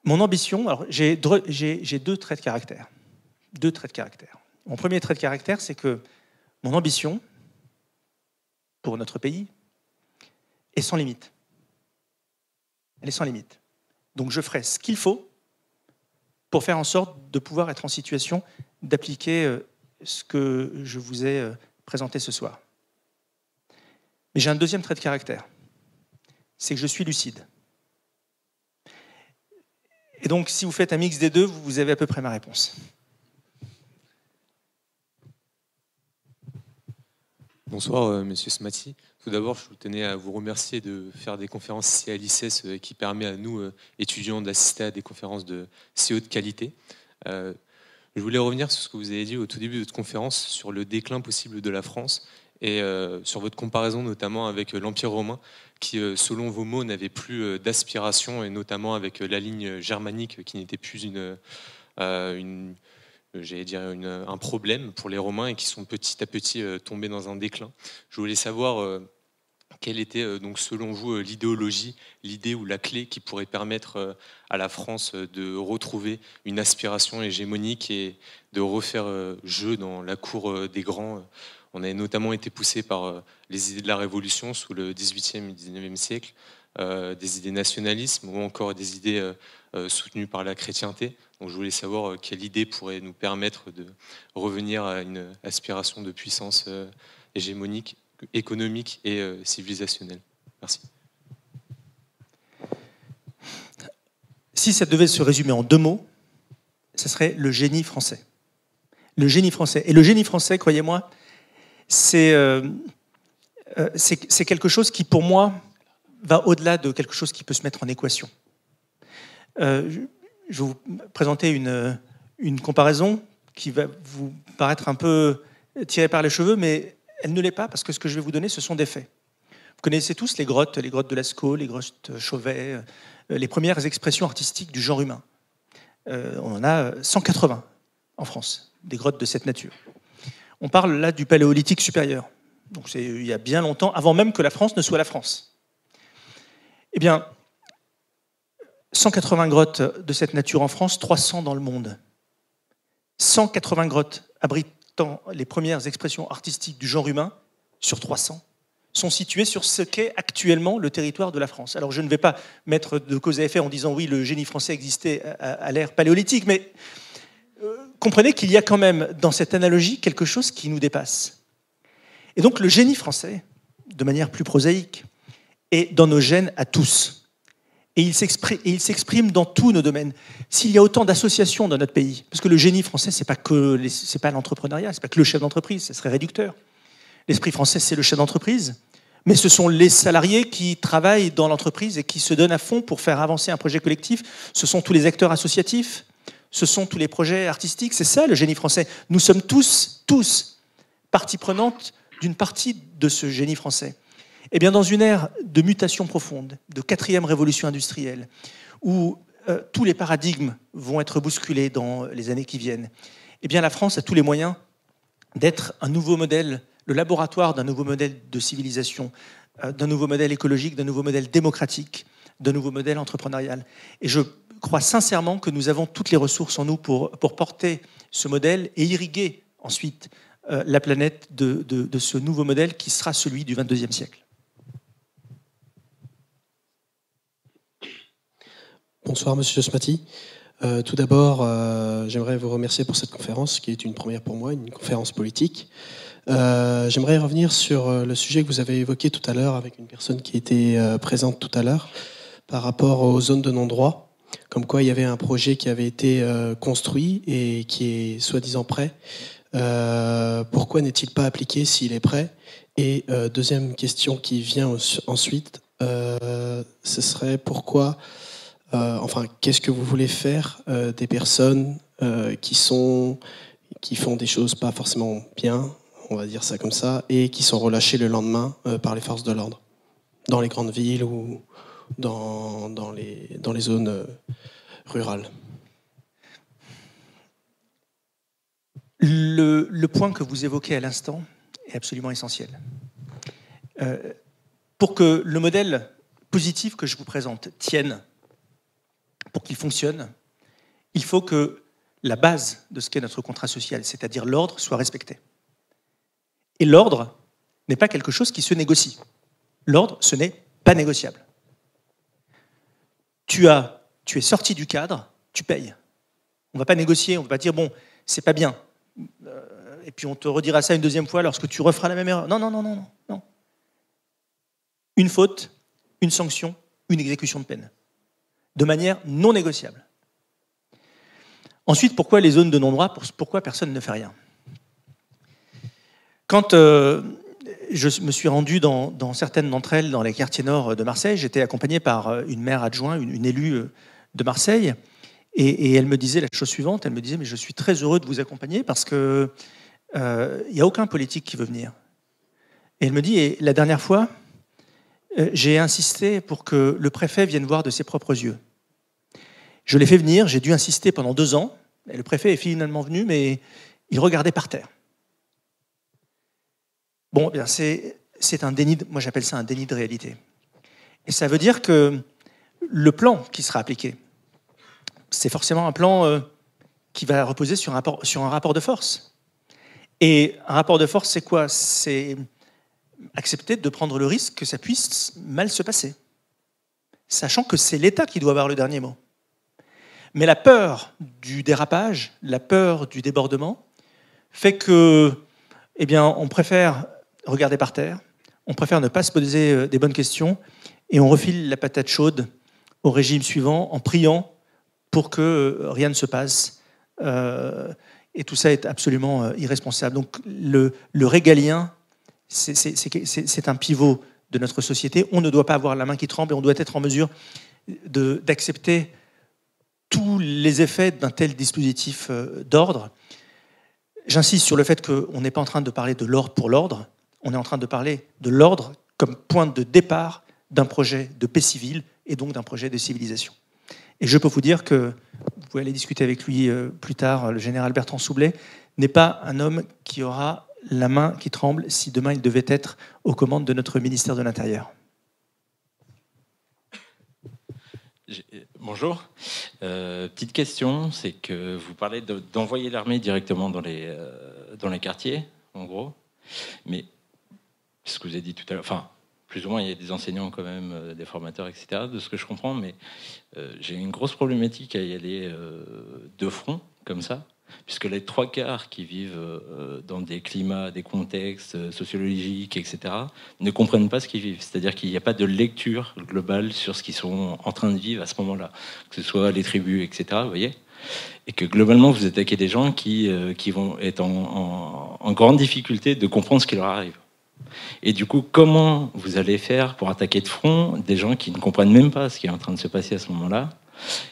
Mon ambition, alors j'ai deux traits de caractère. Mon premier trait de caractère, c'est que mon ambition pour notre pays est sans limite. Elle est sans limite. Donc je ferai ce qu'il faut pour faire en sorte de pouvoir être en situation d'appliquer ce que je vous ai présenté ce soir. Mais j'ai un deuxième trait de caractère, c'est que je suis lucide. Et donc, si vous faites un mix des deux, vous avez à peu près ma réponse. Bonsoir, Monsieur Smaty. Tout d'abord, je tenais à vous remercier de faire des conférences ici à l'ICES qui permet à nous, étudiants, d'assister à des conférences de si haute qualité. Je voulais revenir sur ce que vous avez dit au tout début de votre conférence sur le déclin possible de la France et sur votre comparaison notamment avec l'Empire romain qui, selon vos mots, n'avait plus d'aspiration et notamment avec la ligne germanique qui n'était plus un problème pour les Romains et qui sont petit à petit tombés dans un déclin. Je voulais savoir quelle était donc selon vous l'idéologie, l'idée ou la clé qui pourrait permettre à la France de retrouver une aspiration hégémonique et de refaire jeu dans la cour des grands. On a notamment été poussé par les idées de la Révolution sous le XVIIIe et XIXe siècle, des idées nationalisme ou encore des idées soutenues par la chrétienté. Donc je voulais savoir quelle idée pourrait nous permettre de revenir à une aspiration de puissance hégémonique, économique et civilisationnelle. Merci. Si ça devait se résumer en deux mots, ce serait le génie français. Le génie français. Et le génie français, croyez-moi, c'est quelque chose qui, pour moi, va au-delà de quelque chose qui peut se mettre en équation. Je vais vous présenter une comparaison qui va vous paraître un peu tirée par les cheveux, mais elle ne l'est pas, parce que ce que je vais vous donner, ce sont des faits. Vous connaissez tous les grottes de Lascaux, les grottes Chauvet, les premières expressions artistiques du genre humain. On en a 180 en France, des grottes de cette nature. On parle là du Paléolithique supérieur. Donc c'est il y a bien longtemps, avant même que la France ne soit la France. Eh bien, 180 grottes de cette nature en France, 300 dans le monde. 180 grottes abritant les premières expressions artistiques du genre humain sur 300 sont situées sur ce qu'est actuellement le territoire de la France. Alors je ne vais pas mettre de cause à effet en disant oui, le génie français existait à l'ère paléolithique, mais comprenez qu'il y a quand même dans cette analogie quelque chose qui nous dépasse. Et donc le génie français, de manière plus prosaïque, est dans nos gènes à tous. Et il s'exprime dans tous nos domaines. S'il y a autant d'associations dans notre pays, parce que le génie français, c'est pas l'entrepreneuriat, c'est pas que le chef d'entreprise, ça serait réducteur. L'esprit français, c'est le chef d'entreprise, mais ce sont les salariés qui travaillent dans l'entreprise et qui se donnent à fond pour faire avancer un projet collectif. Ce sont tous les acteurs associatifs, ce sont tous les projets artistiques. C'est ça le génie français. Nous sommes tous partie prenante d'une partie de ce génie français. Eh bien, dans une ère de mutation profonde, de 4e révolution industrielle, où tous les paradigmes vont être bousculés dans les années qui viennent, eh bien, la France a tous les moyens d'être un nouveau modèle, le laboratoire d'un nouveau modèle de civilisation, d'un nouveau modèle écologique, d'un nouveau modèle démocratique, d'un nouveau modèle entrepreneurial. Et je crois sincèrement que nous avons toutes les ressources en nous pour porter ce modèle et irriguer ensuite la planète de ce nouveau modèle qui sera celui du XXIe siècle. Bonsoir Monsieur Smaty. Tout d'abord, j'aimerais vous remercier pour cette conférence qui est une première pour moi, une conférence politique. J'aimerais revenir sur le sujet que vous avez évoqué tout à l'heure avec une personne qui était présente tout à l'heure par rapport aux zones de non-droit, comme quoi il y avait un projet qui avait été construit et qui est soi-disant prêt. Pourquoi n'est-il pas appliqué s'il est prêt? Et deuxième question qui vient ensuite, ce serait pourquoi... qu'est-ce que vous voulez faire des personnes qui font des choses pas forcément bien, on va dire ça comme ça, et qui sont relâchées le lendemain par les forces de l'ordre, dans les grandes villes ou dans les zones rurales? Le point que vous évoquez à l'instant est absolument essentiel. Pour que le modèle positif que je vous présente tienne, pour qu'il fonctionne, il faut que la base de ce qu'est notre contrat social, c'est-à-dire l'ordre, soit respectée. Et l'ordre n'est pas quelque chose qui se négocie. L'ordre, ce n'est pas négociable. Tu es sorti du cadre, tu payes. On ne va pas négocier, on ne va pas dire, bon, c'est pas bien. Et puis on te redira ça une deuxième fois lorsque tu referas la même erreur. Non, non, non, non, non. Une faute, une sanction, une exécution de peine. De manière non négociable. Ensuite, pourquoi les zones de non-droit? Pourquoi personne ne fait rien? Quand je me suis rendu dans certaines d'entre elles, dans les quartiers nord de Marseille, j'étais accompagné par une maire adjointe, une élue de Marseille, et elle me disait la chose suivante, elle me disait, mais je suis très heureux de vous accompagner parce qu'il n'y a aucun politique qui veut venir. Et elle me dit, et la dernière fois, j'ai insisté pour que le préfet vienne voir de ses propres yeux. Je l'ai fait venir, j'ai dû insister pendant 2 ans, et le préfet est finalement venu, mais il regardait par terre. Bon, bien, c'est un déni, moi j'appelle ça un déni de réalité. Et ça veut dire que le plan qui sera appliqué, c'est forcément un plan qui va reposer sur un rapport de force. Et un rapport de force, c'est quoi? C'est accepter de prendre le risque que ça puisse mal se passer, sachant que c'est l'État qui doit avoir le dernier mot. Mais la peur du dérapage, la peur du débordement, fait que, eh bien, on préfère regarder par terre, on préfère ne pas se poser des bonnes questions, et on refile la patate chaude au régime suivant en priant pour que rien ne se passe. Et tout ça est absolument irresponsable. Donc le régalien, c'est un pivot de notre société. On ne doit pas avoir la main qui tremble et on doit être en mesure d'accepter tous les effets d'un tel dispositif d'ordre. J'insiste sur le fait qu'on n'est pas en train de parler de l'ordre pour l'ordre, on est en train de parler de l'ordre comme point de départ d'un projet de paix civile et donc d'un projet de civilisation. Et je peux vous dire que, vous pouvez aller discuter avec lui plus tard, le général Bertrand Soubelet n'est pas un homme qui aura la main qui tremble si demain il devait être aux commandes de notre ministère de l'Intérieur. Bonjour. Petite question, c'est que vous parlez d'envoyer l'armée directement dans les quartiers, en gros. Mais ce que vous avez dit tout à l'heure, enfin, plus ou moins, il y a des enseignants quand même, des formateurs, etc., de ce que je comprends, mais j'ai une grosse problématique à y aller de front, comme ça, puisque les 3/4 qui vivent dans des climats, des contextes sociologiques, etc., ne comprennent pas ce qu'ils vivent. C'est-à-dire qu'il n'y a pas de lecture globale sur ce qu'ils sont en train de vivre à ce moment-là, que ce soit les tribus, etc., vous voyez, et que globalement, vous attaquez des gens qui vont être en grande difficulté de comprendre ce qui leur arrive. Et du coup, comment vous allez faire pour attaquer de front des gens qui ne comprennent même pas ce qui est en train de se passer à ce moment-là,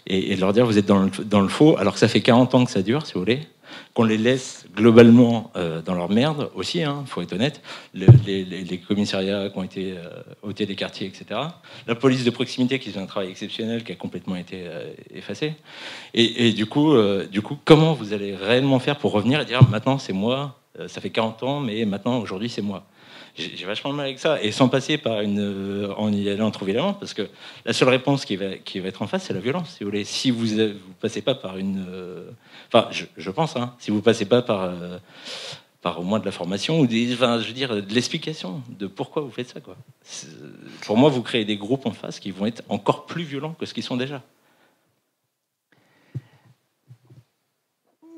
et leur dire vous êtes dans le faux, alors que ça fait 40 ans que ça dure, si vous voulez, qu'on les laisse globalement dans leur merde aussi, faut être honnête, les commissariats qui ont été ôtés des quartiers, etc. La police de proximité qui fait un travail exceptionnel qui a complètement été effacé. Et du coup, comment vous allez réellement faire pour revenir et dire maintenant c'est moi, ça fait 40 ans, mais maintenant aujourd'hui c'est moi. J'ai vachement de mal avec ça, et sans passer par en y allant trop violemment, parce que la seule réponse qui va être en face, c'est la violence, si vous voulez. Si vous passez pas par enfin, je pense, si vous passez pas par au moins de la formation ou je veux dire, de l'explication de pourquoi vous faites ça, quoi. Pour moi, vous créez des groupes en face qui vont être encore plus violents que ce qu'ils sont déjà.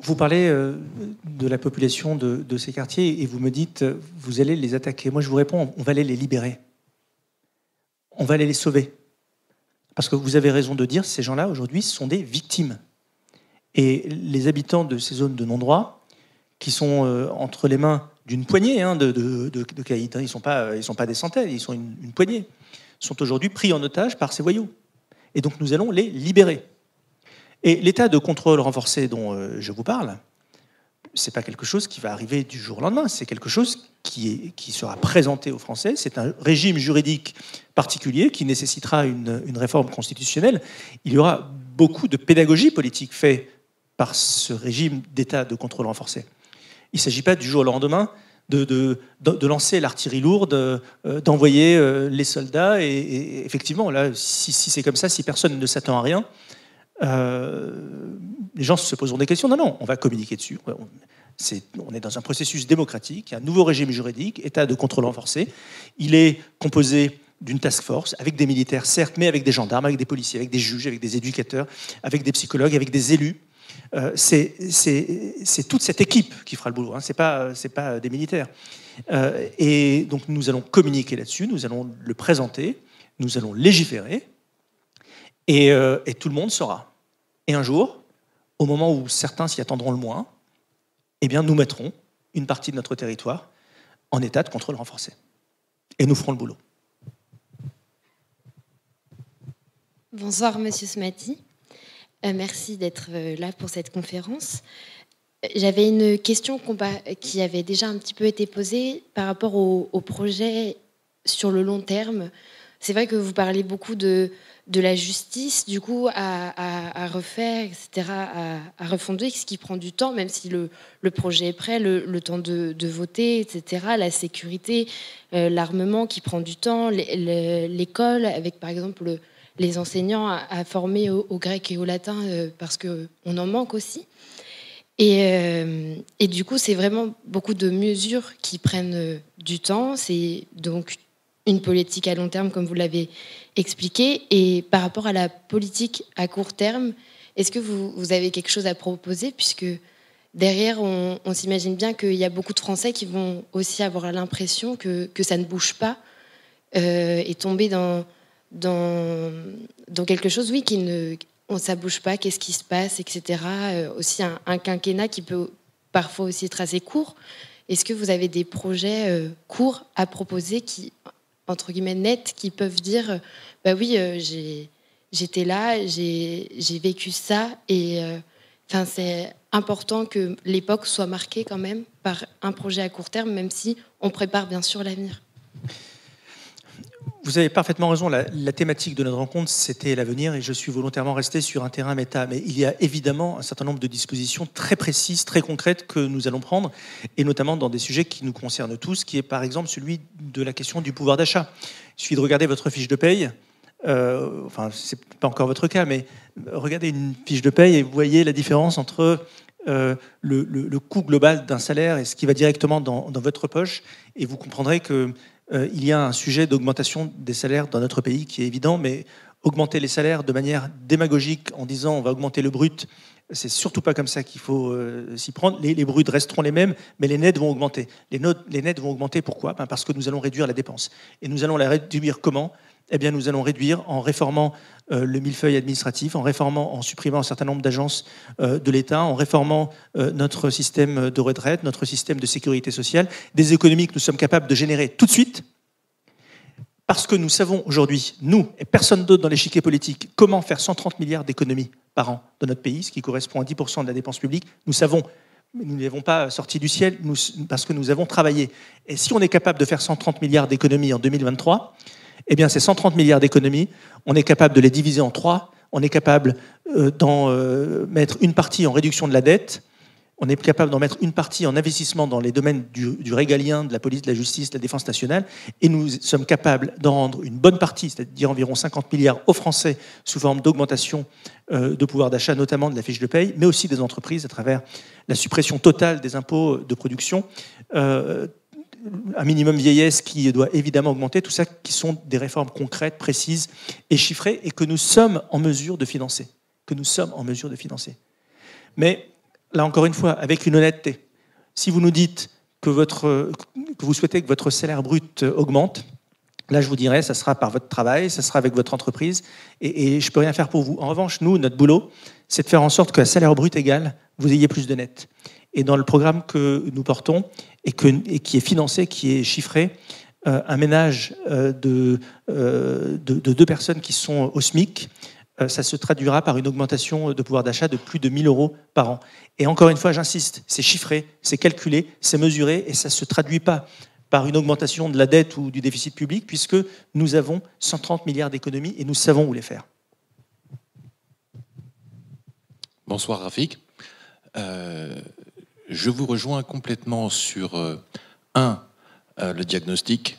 Vous parlez de la population de ces quartiers et vous me dites, vous allez les attaquer. Moi, je vous réponds, on va aller les libérer. On va aller les sauver. Parce que vous avez raison de dire, ces gens-là, aujourd'hui, sont des victimes. Et les habitants de ces zones de non-droit, qui sont entre les mains d'une poignée de caïds, ils sont pas des centaines, ils sont une poignée, sont aujourd'hui pris en otage par ces voyous. Et donc, nous allons les libérer. Et l'état de contrôle renforcé dont je vous parle, ce n'est pas quelque chose qui va arriver du jour au lendemain, c'est quelque chose qui sera présenté aux Français. C'est un régime juridique particulier qui nécessitera une réforme constitutionnelle. Il y aura beaucoup de pédagogie politique faite par ce régime d'état de contrôle renforcé. Il ne s'agit pas du jour au lendemain de lancer l'artillerie lourde, d'envoyer les soldats. Et effectivement, là, si c'est comme ça, si personne ne s'attend à rien, les gens se poseront des questions. Non, on va communiquer dessus. On est dans un processus démocratique, un nouveau régime juridique, état de contrôle renforcé. Il est composé d'une task force, avec des militaires, certes, mais avec des gendarmes, avec des policiers, avec des juges, avec des éducateurs, avec des psychologues, avec des élus. C'est toute cette équipe qui fera le boulot, hein. C'est pas des militaires. Et donc nous allons communiquer là-dessus, nous allons le présenter, nous allons légiférer, et tout le monde saura. Et un jour, au moment où certains s'y attendront le moins, eh bien nous mettrons une partie de notre territoire en état de contrôle renforcé. Et nous ferons le boulot. Bonsoir, Monsieur Smaty. Merci d'être là pour cette conférence. J'avais une question qui avait déjà un petit peu été posée par rapport au projet sur le long terme. C'est vrai que vous parlez beaucoup de la justice, du coup, à refaire, etc., à refonder, ce qui prend du temps, même si le projet est prêt, le temps de voter, etc., la sécurité, l'armement qui prend du temps, l'école, avec, par exemple, les enseignants à former au grec et au latin, parce qu'on en manque aussi. Et du coup, c'est vraiment beaucoup de mesures qui prennent du temps. C'est donc une politique à long terme, comme vous l'avez expliqué. Et par rapport à la politique à court terme, est-ce que vous avez quelque chose à proposer? Puisque derrière, on s'imagine bien qu'il y a beaucoup de Français qui vont aussi avoir l'impression que ça ne bouge pas et tomber dans quelque chose, oui, ça bouge pas, qu'est-ce qui se passe, etc. Aussi un quinquennat qui peut parfois aussi être assez court. Est-ce que vous avez des projets courts à proposer qui, entre guillemets, nets, qui peuvent dire bah oui, j'étais là, j'ai vécu ça, et c'est important que l'époque soit marquée quand même par un projet à court terme, même si on prépare bien sûr l'avenir. Vous avez parfaitement raison, la thématique de notre rencontre, c'était l'avenir, et je suis volontairement resté sur un terrain méta. Mais il y a évidemment un certain nombre de dispositions très précises, très concrètes que nous allons prendre, et notamment dans des sujets qui nous concernent tous, qui est par exemple celui de la question du pouvoir d'achat. Il suffit de regarder votre fiche de paye, c'est pas encore votre cas, mais regardez une fiche de paye et vous voyez la différence entre le coût global d'un salaire et ce qui va directement dans votre poche, et vous comprendrez que il y a un sujet d'augmentation des salaires dans notre pays qui est évident, mais augmenter les salaires de manière démagogique en disant on va augmenter le brut, c'est surtout pas comme ça qu'il faut s'y prendre. Les bruts resteront les mêmes, mais les nets vont augmenter. Les nets vont augmenter, pourquoi ? Parce que nous allons réduire la dépense. Et nous allons la réduire comment ? Eh bien, nous allons réduire en réformant le millefeuille administratif, en supprimant un certain nombre d'agences de l'État, en réformant notre système de retraite, notre système de sécurité sociale, des économies que nous sommes capables de générer tout de suite, parce que nous savons aujourd'hui, nous et personne d'autre dans l'échiquier politique, comment faire 130 milliards d'économies par an dans notre pays, ce qui correspond à 10% de la dépense publique. Nous savons, mais nous ne l'avons pas sorti du ciel, parce que nous avons travaillé. Et si on est capable de faire 130 milliards d'économies en 2023, eh bien, ces 130 milliards d'économies, on est capable de les diviser en 3. On est capable d'en mettre une partie en réduction de la dette. On est capable d'en mettre une partie en investissement dans les domaines du régalien, de la police, de la justice, de la défense nationale. Et nous sommes capables d'en rendre une bonne partie, c'est-à-dire environ 50 milliards aux Français sous forme d'augmentation de pouvoir d'achat, notamment de la fiche de paye, mais aussi des entreprises à travers la suppression totale des impôts de production, un minimum vieillesse qui doit évidemment augmenter, tout ça qui sont des réformes concrètes, précises et chiffrées, et que nous sommes en mesure de financer. Mais là, encore une fois, avec une honnêteté, si vous nous dites que vous souhaitez que votre salaire brut augmente, là, je vous dirais, ça sera par votre travail, ça sera avec votre entreprise, et je ne peux rien faire pour vous. En revanche, nous, notre boulot, c'est de faire en sorte qu'à salaire brut égal, vous ayez plus de net. Et dans le programme que nous portons, et qui est financé, qui est chiffré, un ménage de 2 personnes qui sont au SMIC, ça se traduira par une augmentation de pouvoir d'achat de plus de 1 000 € par an. Et encore une fois, j'insiste, c'est chiffré, c'est calculé, c'est mesuré, et ça ne se traduit pas par une augmentation de la dette ou du déficit public, puisque nous avons 130 milliards d'économies et nous savons où les faire. Bonsoir Rafik. Je vous rejoins complètement sur le diagnostic.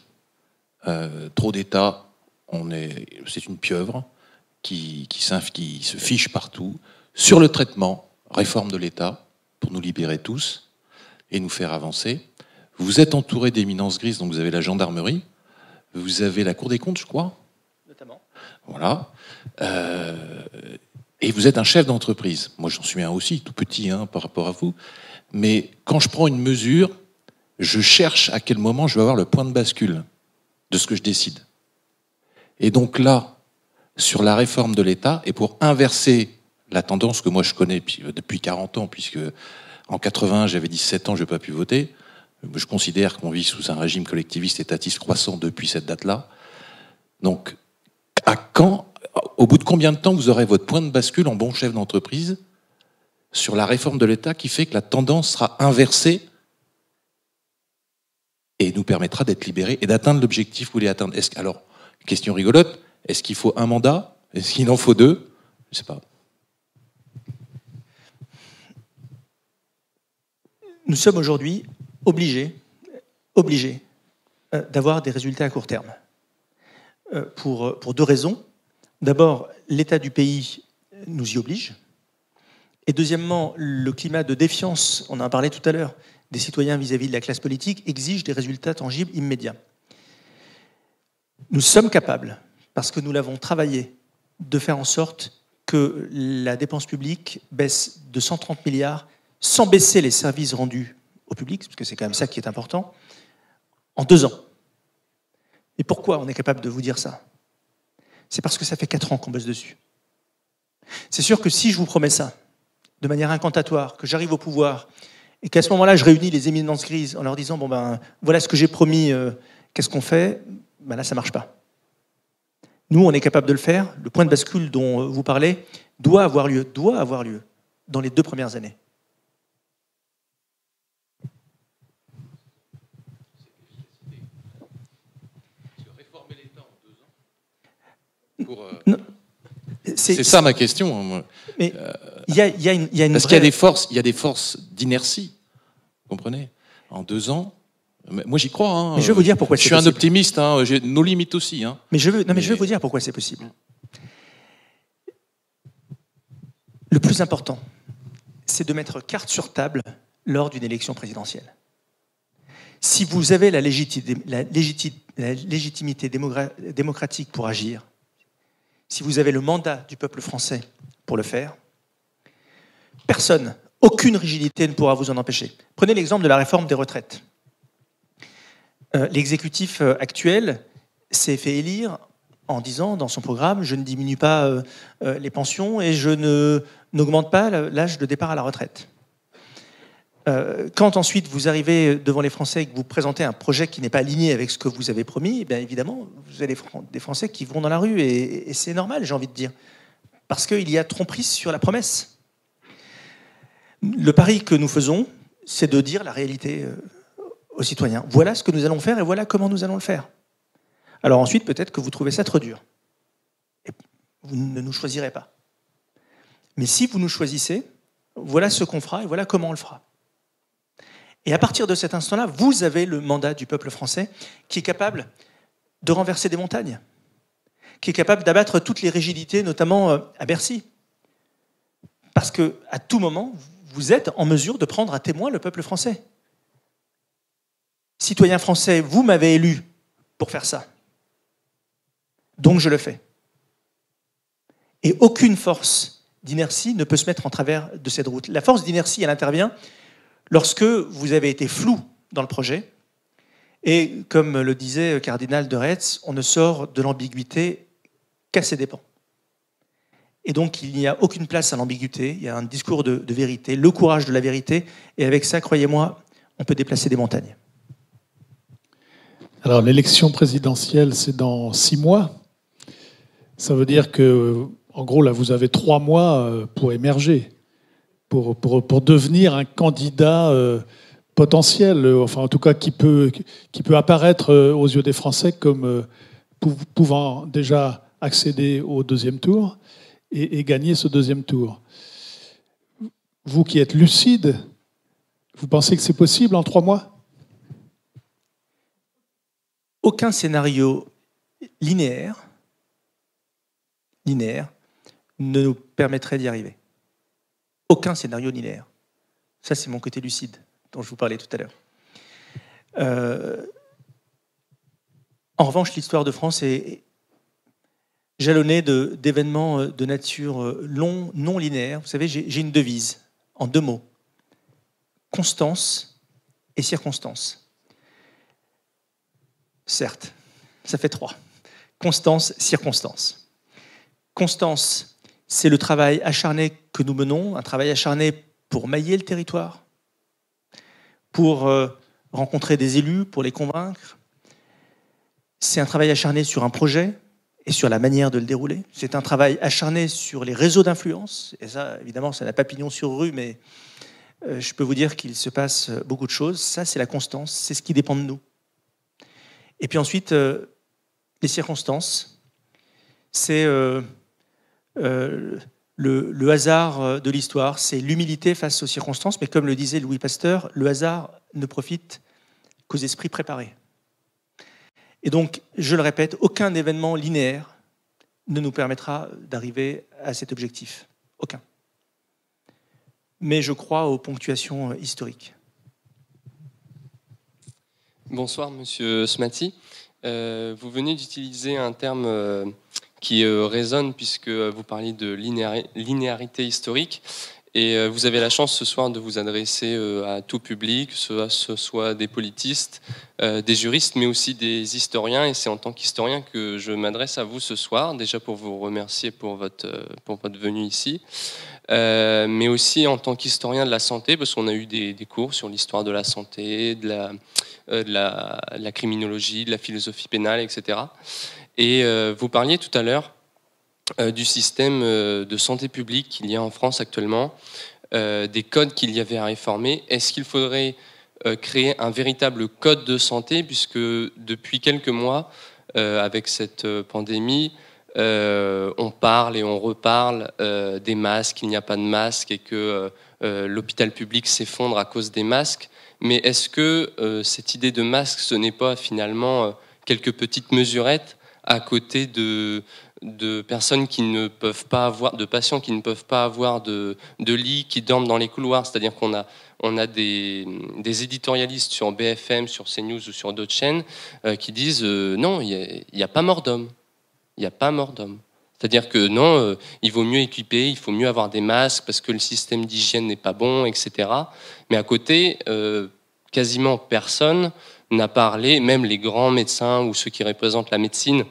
Trop d'État, c'est une pieuvre qui se fiche partout. Sur le traitement, réforme de l'État pour nous libérer tous et nous faire avancer. Vous êtes entouré d'éminences grises, donc vous avez la gendarmerie, vous avez la Cour des comptes, je crois. Notamment. Voilà. Et vous êtes un chef d'entreprise. Moi, j'en suis un aussi, tout petit par rapport à vous. Mais quand je prends une mesure, je cherche à quel moment je vais avoir le point de bascule de ce que je décide. Et donc là, sur la réforme de l'État, et pour inverser la tendance que moi je connais depuis 40 ans, puisque en 80, j'avais 17 ans, je n'ai pas pu voter, je considère qu'on vit sous un régime collectiviste étatiste croissant depuis cette date-là. Donc, au bout de combien de temps vous aurez votre point de bascule en bon chef d'entreprise sur la réforme de l'État qui fait que la tendance sera inversée et nous permettra d'être libérés et d'atteindre l'objectif que vous voulez atteindre. Alors, question rigolote, est-ce qu'il faut un mandat? Est-ce qu'il en faut 2? Je ne sais pas. Nous sommes aujourd'hui obligés d'avoir des résultats à court terme. Pour 2 raisons. D'abord, l'état du pays nous y oblige. Et deuxièmement, le climat de défiance, on en a parlé tout à l'heure, des citoyens vis-à-vis de la classe politique exige des résultats tangibles immédiats. Nous sommes capables, parce que nous l'avons travaillé, de faire en sorte que la dépense publique baisse de 130 milliards sans baisser les services rendus au public, parce que c'est quand même ça qui est important, en 2 ans. Et pourquoi on est capable de vous dire ça? C'est parce que ça fait 4 ans qu'on bosse dessus. C'est sûr que si je vous promets ça, de manière incantatoire, que j'arrive au pouvoir, et qu'à ce moment-là, je réunis les éminences grises en leur disant, bon ben, voilà ce que j'ai promis, qu'est-ce qu'on fait? Ben là, ça ne marche pas. Nous, on est capable de le faire. Le point de bascule dont vous parlez doit avoir lieu dans les 2 premières années. C'est ça ma question. Moi. Mais il y a une parce qu'il y a des forces d'inertie, vous comprenez? En 2 ans, moi j'y crois. Mais je vais vous dire pourquoi c'est possible. Je suis un optimiste, j'ai nos limites aussi. Mais je vais vous dire pourquoi c'est possible. Le plus important, c'est de mettre carte sur table lors d'une élection présidentielle. Si vous avez la légitimité démocratique pour agir, si vous avez le mandat du peuple français pour le faire, personne, aucune rigidité ne pourra vous en empêcher. Prenez l'exemple de la réforme des retraites. L'exécutif actuel s'est fait élire en disant dans son programme « je ne diminue pas les pensions et je n'augmente pas l'âge de départ à la retraite ». Quand ensuite vous arrivez devant les Français et que vous présentez un projet qui n'est pas aligné avec ce que vous avez promis, eh bien évidemment, vous avez des Français qui vont dans la rue et c'est normal, j'ai envie de dire, parce qu'il y a tromperie sur la promesse. Le pari que nous faisons, c'est de dire la réalité aux citoyens. Voilà ce que nous allons faire et voilà comment nous allons le faire. Alors ensuite, peut-être que vous trouvez ça trop dur. Et vous ne nous choisirez pas. Mais si vous nous choisissez, voilà ce qu'on fera et voilà comment on le fera. Et à partir de cet instant-là, vous avez le mandat du peuple français qui est capable de renverser des montagnes, qui est capable d'abattre toutes les rigidités, notamment à Bercy. Parce qu'à tout moment, vous êtes en mesure de prendre à témoin le peuple français. Citoyens français, vous m'avez élu pour faire ça. Donc je le fais. Et aucune force d'inertie ne peut se mettre en travers de cette route. La force d'inertie, elle intervient lorsque vous avez été flou dans le projet. Et comme le disait Cardinal de Retz, on ne sort de l'ambiguïté qu'à ses dépens. Et donc il n'y a aucune place à l'ambiguïté, il y a un discours de vérité, le courage de la vérité, et avec ça, croyez-moi, on peut déplacer des montagnes. Alors l'élection présidentielle, c'est dans 6 mois. Ça veut dire que, en gros, là, vous avez 3 mois pour émerger, pour devenir un candidat potentiel, enfin en tout cas qui peut apparaître aux yeux des Français comme pouvant déjà accéder au 2e tour et gagner ce 2e tour. Vous qui êtes lucide, vous pensez que c'est possible en 3 mois? Aucun scénario linéaire ne nous permettrait d'y arriver. Aucun scénario linéaire. Ça, c'est mon côté lucide dont je vous parlais tout à l'heure. En revanche, l'histoire de France est jalonné d'événements de nature non linéaire. Vous savez, j'ai une devise en 2 mots. Constance et circonstance. Certes, ça fait 3. Constance, circonstance. Constance, c'est le travail acharné que nous menons, un travail acharné pour mailler le territoire, pour rencontrer des élus, pour les convaincre. C'est un travail acharné sur un projet et sur la manière de le dérouler. C'est un travail acharné sur les réseaux d'influence. Et ça, évidemment, ça n'a pas pignon sur rue, mais je peux vous dire qu'il se passe beaucoup de choses. Ça, c'est la constance, c'est ce qui dépend de nous. Et puis ensuite, les circonstances, c'est le hasard de l'histoire, c'est l'humilité face aux circonstances, mais comme le disait Louis Pasteur, le hasard ne profite qu'aux esprits préparés. Et donc, je le répète, aucun événement linéaire ne nous permettra d'arriver à cet objectif. Aucun. Mais je crois aux ponctuations historiques. Bonsoir, Monsieur Smaty. Vous venez d'utiliser un terme qui résonne puisque vous parliez de linéarité historique. Et vous avez la chance ce soir de vous adresser à tout public, que ce soit des politistes, des juristes, mais aussi des historiens. Et c'est en tant qu'historien que je m'adresse à vous ce soir, déjà pour vous remercier pour votre venue ici, mais aussi en tant qu'historien de la santé, parce qu'on a eu des cours sur l'histoire de la santé, de la criminologie, de la philosophie pénale, etc. Et vous parliez tout à l'heure du système de santé publique qu'il y a en France actuellement, des codes qu'il y avait à réformer. Est-ce qu'il faudrait créer un véritable code de santé, puisque depuis quelques mois, avec cette pandémie, on parle et on reparle des masques, il n'y a pas de masques et que l'hôpital public s'effondre à cause des masques. Mais est-ce que cette idée de masque, ce n'est pas finalement quelques petites mesurettes à côté de personnes qui ne peuvent pas avoir, de patients qui ne peuvent pas avoir de lit, qui dorment dans les couloirs? C'est-à-dire qu'on a des éditorialistes sur BFM, sur CNews ou sur d'autres chaînes qui disent non, il n'y a pas mort d'homme. Il n'y a pas mort d'homme. C'est-à-dire que non, il vaut mieux équiper, il faut mieux avoir des masques parce que le système d'hygiène n'est pas bon, etc. Mais à côté, quasiment personne n'a parlé, même les grands médecins ou ceux qui représentent la médecine,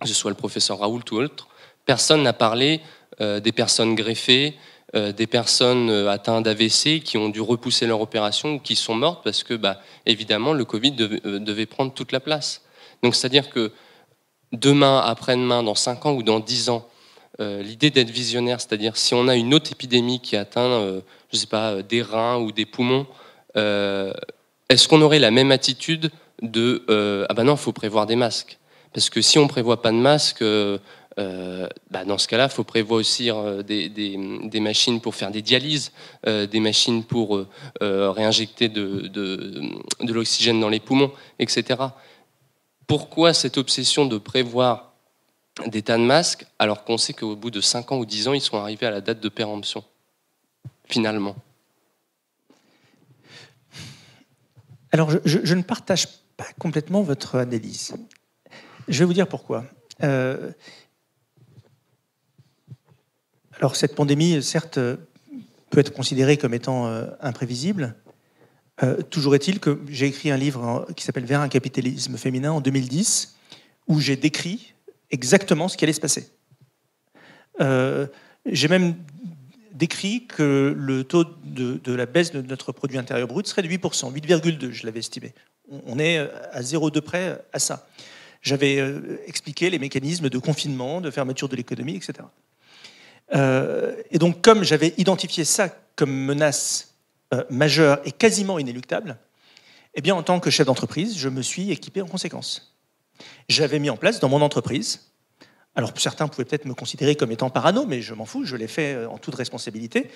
que ce soit le professeur Raoult ou autre, personne n'a parlé des personnes greffées, des personnes atteintes d'AVC qui ont dû repousser leur opération ou qui sont mortes parce que, évidemment, le Covid devait prendre toute la place. Donc, c'est-à-dire que demain, après-demain, dans 5 ans ou dans 10 ans, l'idée d'être visionnaire, c'est-à-dire si on a une autre épidémie qui atteint, je ne sais pas, des reins ou des poumons, est-ce qu'on aurait la même attitude de ah ben non, il faut prévoir des masques? Parce que si on ne prévoit pas de masques, dans ce cas-là, il faut prévoir aussi des machines pour faire des dialyses, des machines pour réinjecter de l'oxygène dans les poumons, etc. Pourquoi cette obsession de prévoir des tas de masques alors qu'on sait qu'au bout de 5 ans ou 10 ans, ils sont arrivés à la date de péremption, finalement? Alors, je ne partage pas complètement votre analyse. Je vais vous dire pourquoi. Alors, cette pandémie, certes, peut être considérée comme étant imprévisible. Toujours est-il que j'ai écrit un livre qui s'appelle « Vers un capitalisme féminin » en 2010, où j'ai décrit exactement ce qui allait se passer. J'ai même décrit que le taux de la baisse de notre produit intérieur brut serait de 8%, 8,2, je l'avais estimé. On est à 0,2 près à ça. J'avais expliqué les mécanismes de confinement, de fermeture de l'économie, etc. Et donc, comme j'avais identifié ça comme menace majeure et quasiment inéluctable, eh bien, en tant que chef d'entreprise, je me suis équipé en conséquence. J'avais mis en place dans mon entreprise, alors certains pouvaient peut-être me considérer comme étant parano, mais je m'en fous, je l'ai fait en toute responsabilité.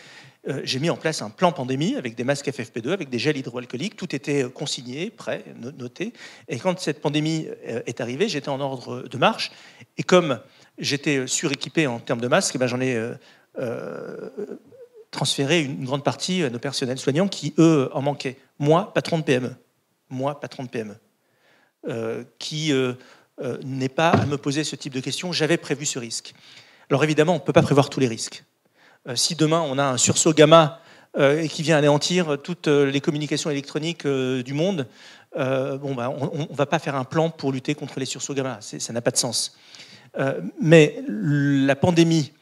J'ai mis en place un plan pandémie avec des masques FFP2, avec des gels hydroalcooliques, tout était consigné, prêt, noté. Et quand cette pandémie est arrivée, j'étais en ordre de marche, et comme j'étais suréquipé en termes de masques, j'en ai transféré une grande partie à nos personnels soignants qui, eux, en manquaient. Moi, patron de PME, qui n'ai pas à me poser ce type de questions. J'avais prévu ce risque. Alors évidemment, on ne peut pas prévoir tous les risques. Si demain, on a un sursaut gamma qui vient anéantir toutes les communications électroniques du monde, on ne va pas faire un plan pour lutter contre les sursauts gamma. Ça n'a pas de sens. Mais la pandémie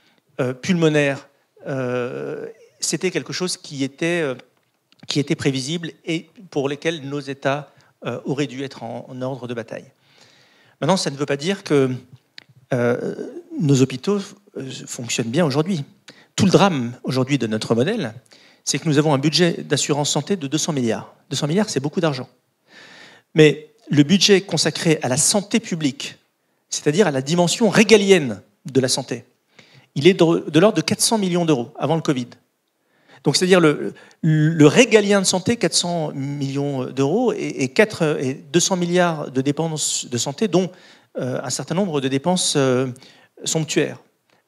pulmonaire, c'était quelque chose qui était prévisible et pour lesquels nos États auraient dû être en ordre de bataille. Maintenant, ça ne veut pas dire que nos hôpitaux fonctionnent bien aujourd'hui. Tout le drame aujourd'hui de notre modèle, c'est que nous avons un budget d'assurance santé de 200 milliards. 200 milliards, c'est beaucoup d'argent. Mais le budget consacré à la santé publique, c'est-à-dire à la dimension régalienne de la santé, il est de l'ordre de 400 millions d'euros avant le Covid. Donc, c'est-à-dire le régalien de santé, 400 millions d'euros et 200 milliards de dépenses de santé, dont un certain nombre de dépenses somptuaires.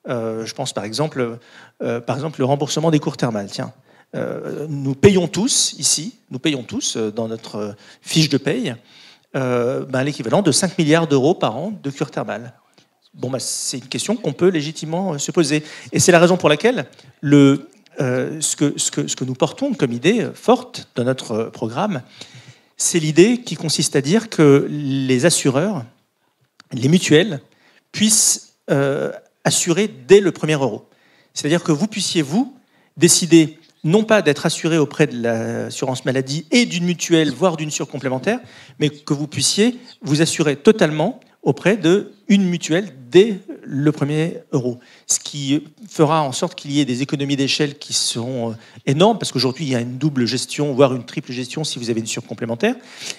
Je pense par exemple le remboursement des cours thermales. Tiens, nous payons tous ici, dans notre fiche de paye, l'équivalent de 5 milliards d'euros par an de cure thermale. C'est une question qu'on peut légitimement se poser. Et c'est la raison pour laquelle ce que nous portons comme idée forte dans notre programme, c'est l'idée qui consiste à dire que les assureurs, les mutuelles, puissent assurer dès le premier euro. C'est-à-dire que vous puissiez, vous, décider non pas d'être assuré auprès de l'assurance maladie et d'une mutuelle, voire d'une surcomplémentaire, mais que vous puissiez vous assurer totalement auprès d'une mutuelle dès le premier euro. Ce qui fera en sorte qu'il y ait des économies d'échelle qui seront énormes, parce qu'aujourd'hui, il y a une double gestion, voire une triple gestion si vous avez une surcomplémentaire.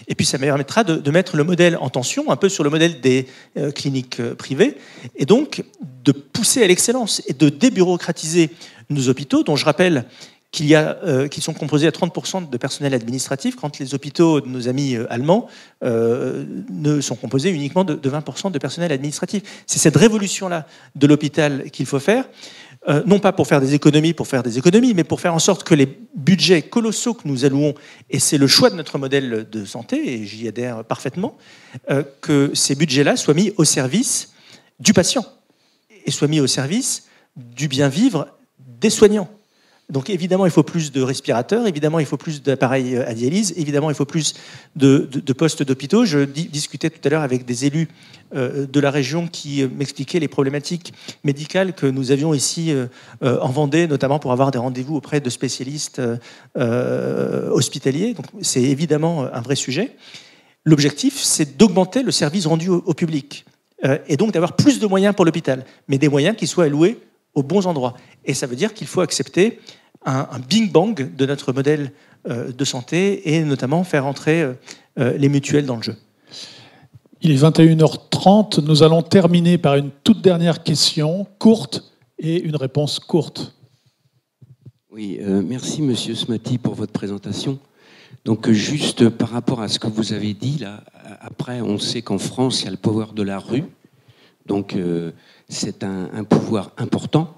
Et puis, ça permettra de mettre le modèle en tension, un peu sur le modèle des cliniques privées, et donc de pousser à l'excellence et de débureaucratiser nos hôpitaux, dont je rappelle qu'ils sont composés à 30% de personnel administratif, quand les hôpitaux de nos amis allemands ne sont composés uniquement de 20% de personnel administratif. C'est cette révolution-là de l'hôpital qu'il faut faire, non pas pour faire des économies, mais pour faire en sorte que les budgets colossaux que nous allouons, et c'est le choix de notre modèle de santé, et j'y adhère parfaitement, que ces budgets-là soient mis au service du patient et soient mis au service du bien-vivre des soignants. Donc évidemment, il faut plus de respirateurs, évidemment, il faut plus d'appareils à dialyse, évidemment, il faut plus de postes d'hôpitaux. Je discutais tout à l'heure avec des élus de la région qui m'expliquaient les problématiques médicales que nous avions ici en Vendée, notamment pour avoir des rendez-vous auprès de spécialistes hospitaliers. Donc c'est évidemment un vrai sujet. L'objectif, c'est d'augmenter le service rendu au public et donc d'avoir plus de moyens pour l'hôpital, mais des moyens qui soient alloués aux bons endroits. Et ça veut dire qu'il faut accepter un bing-bang de notre modèle de santé et notamment faire entrer les mutuelles dans le jeu. Il est 21h30. Nous allons terminer par une toute dernière question courte et une réponse courte. Oui, merci Monsieur Smaty pour votre présentation. Donc juste par rapport à ce que vous avez dit, là, après on sait qu'en France il y a le pouvoir de la rue, donc c'est un pouvoir important.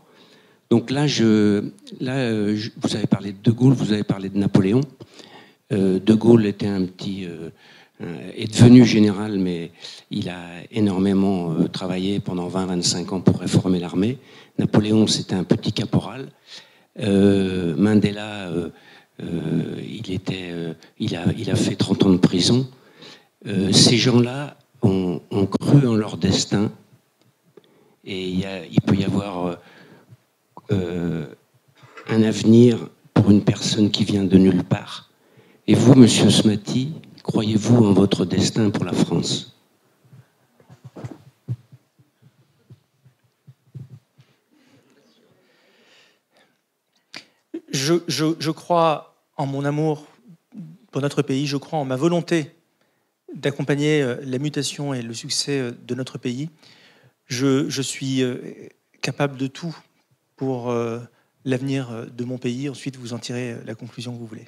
Donc là, vous avez parlé de De Gaulle, vous avez parlé de Napoléon. De Gaulle était est devenu général, mais il a énormément travaillé pendant 20-25 ans pour réformer l'armée. Napoléon, c'était un petit caporal. Mandela, il a fait 30 ans de prison. Ces gens-là ont cru en leur destin. Et il peut y avoir un avenir pour une personne qui vient de nulle part. Et vous, Monsieur Smaty, croyez-vous en votre destin pour la France ? Je crois en mon amour pour notre pays, je crois en ma volonté d'accompagner la mutation et le succès de notre pays. Je suis capable de tout pour l'avenir de mon pays. Ensuite, vous en tirez la conclusion que vous voulez.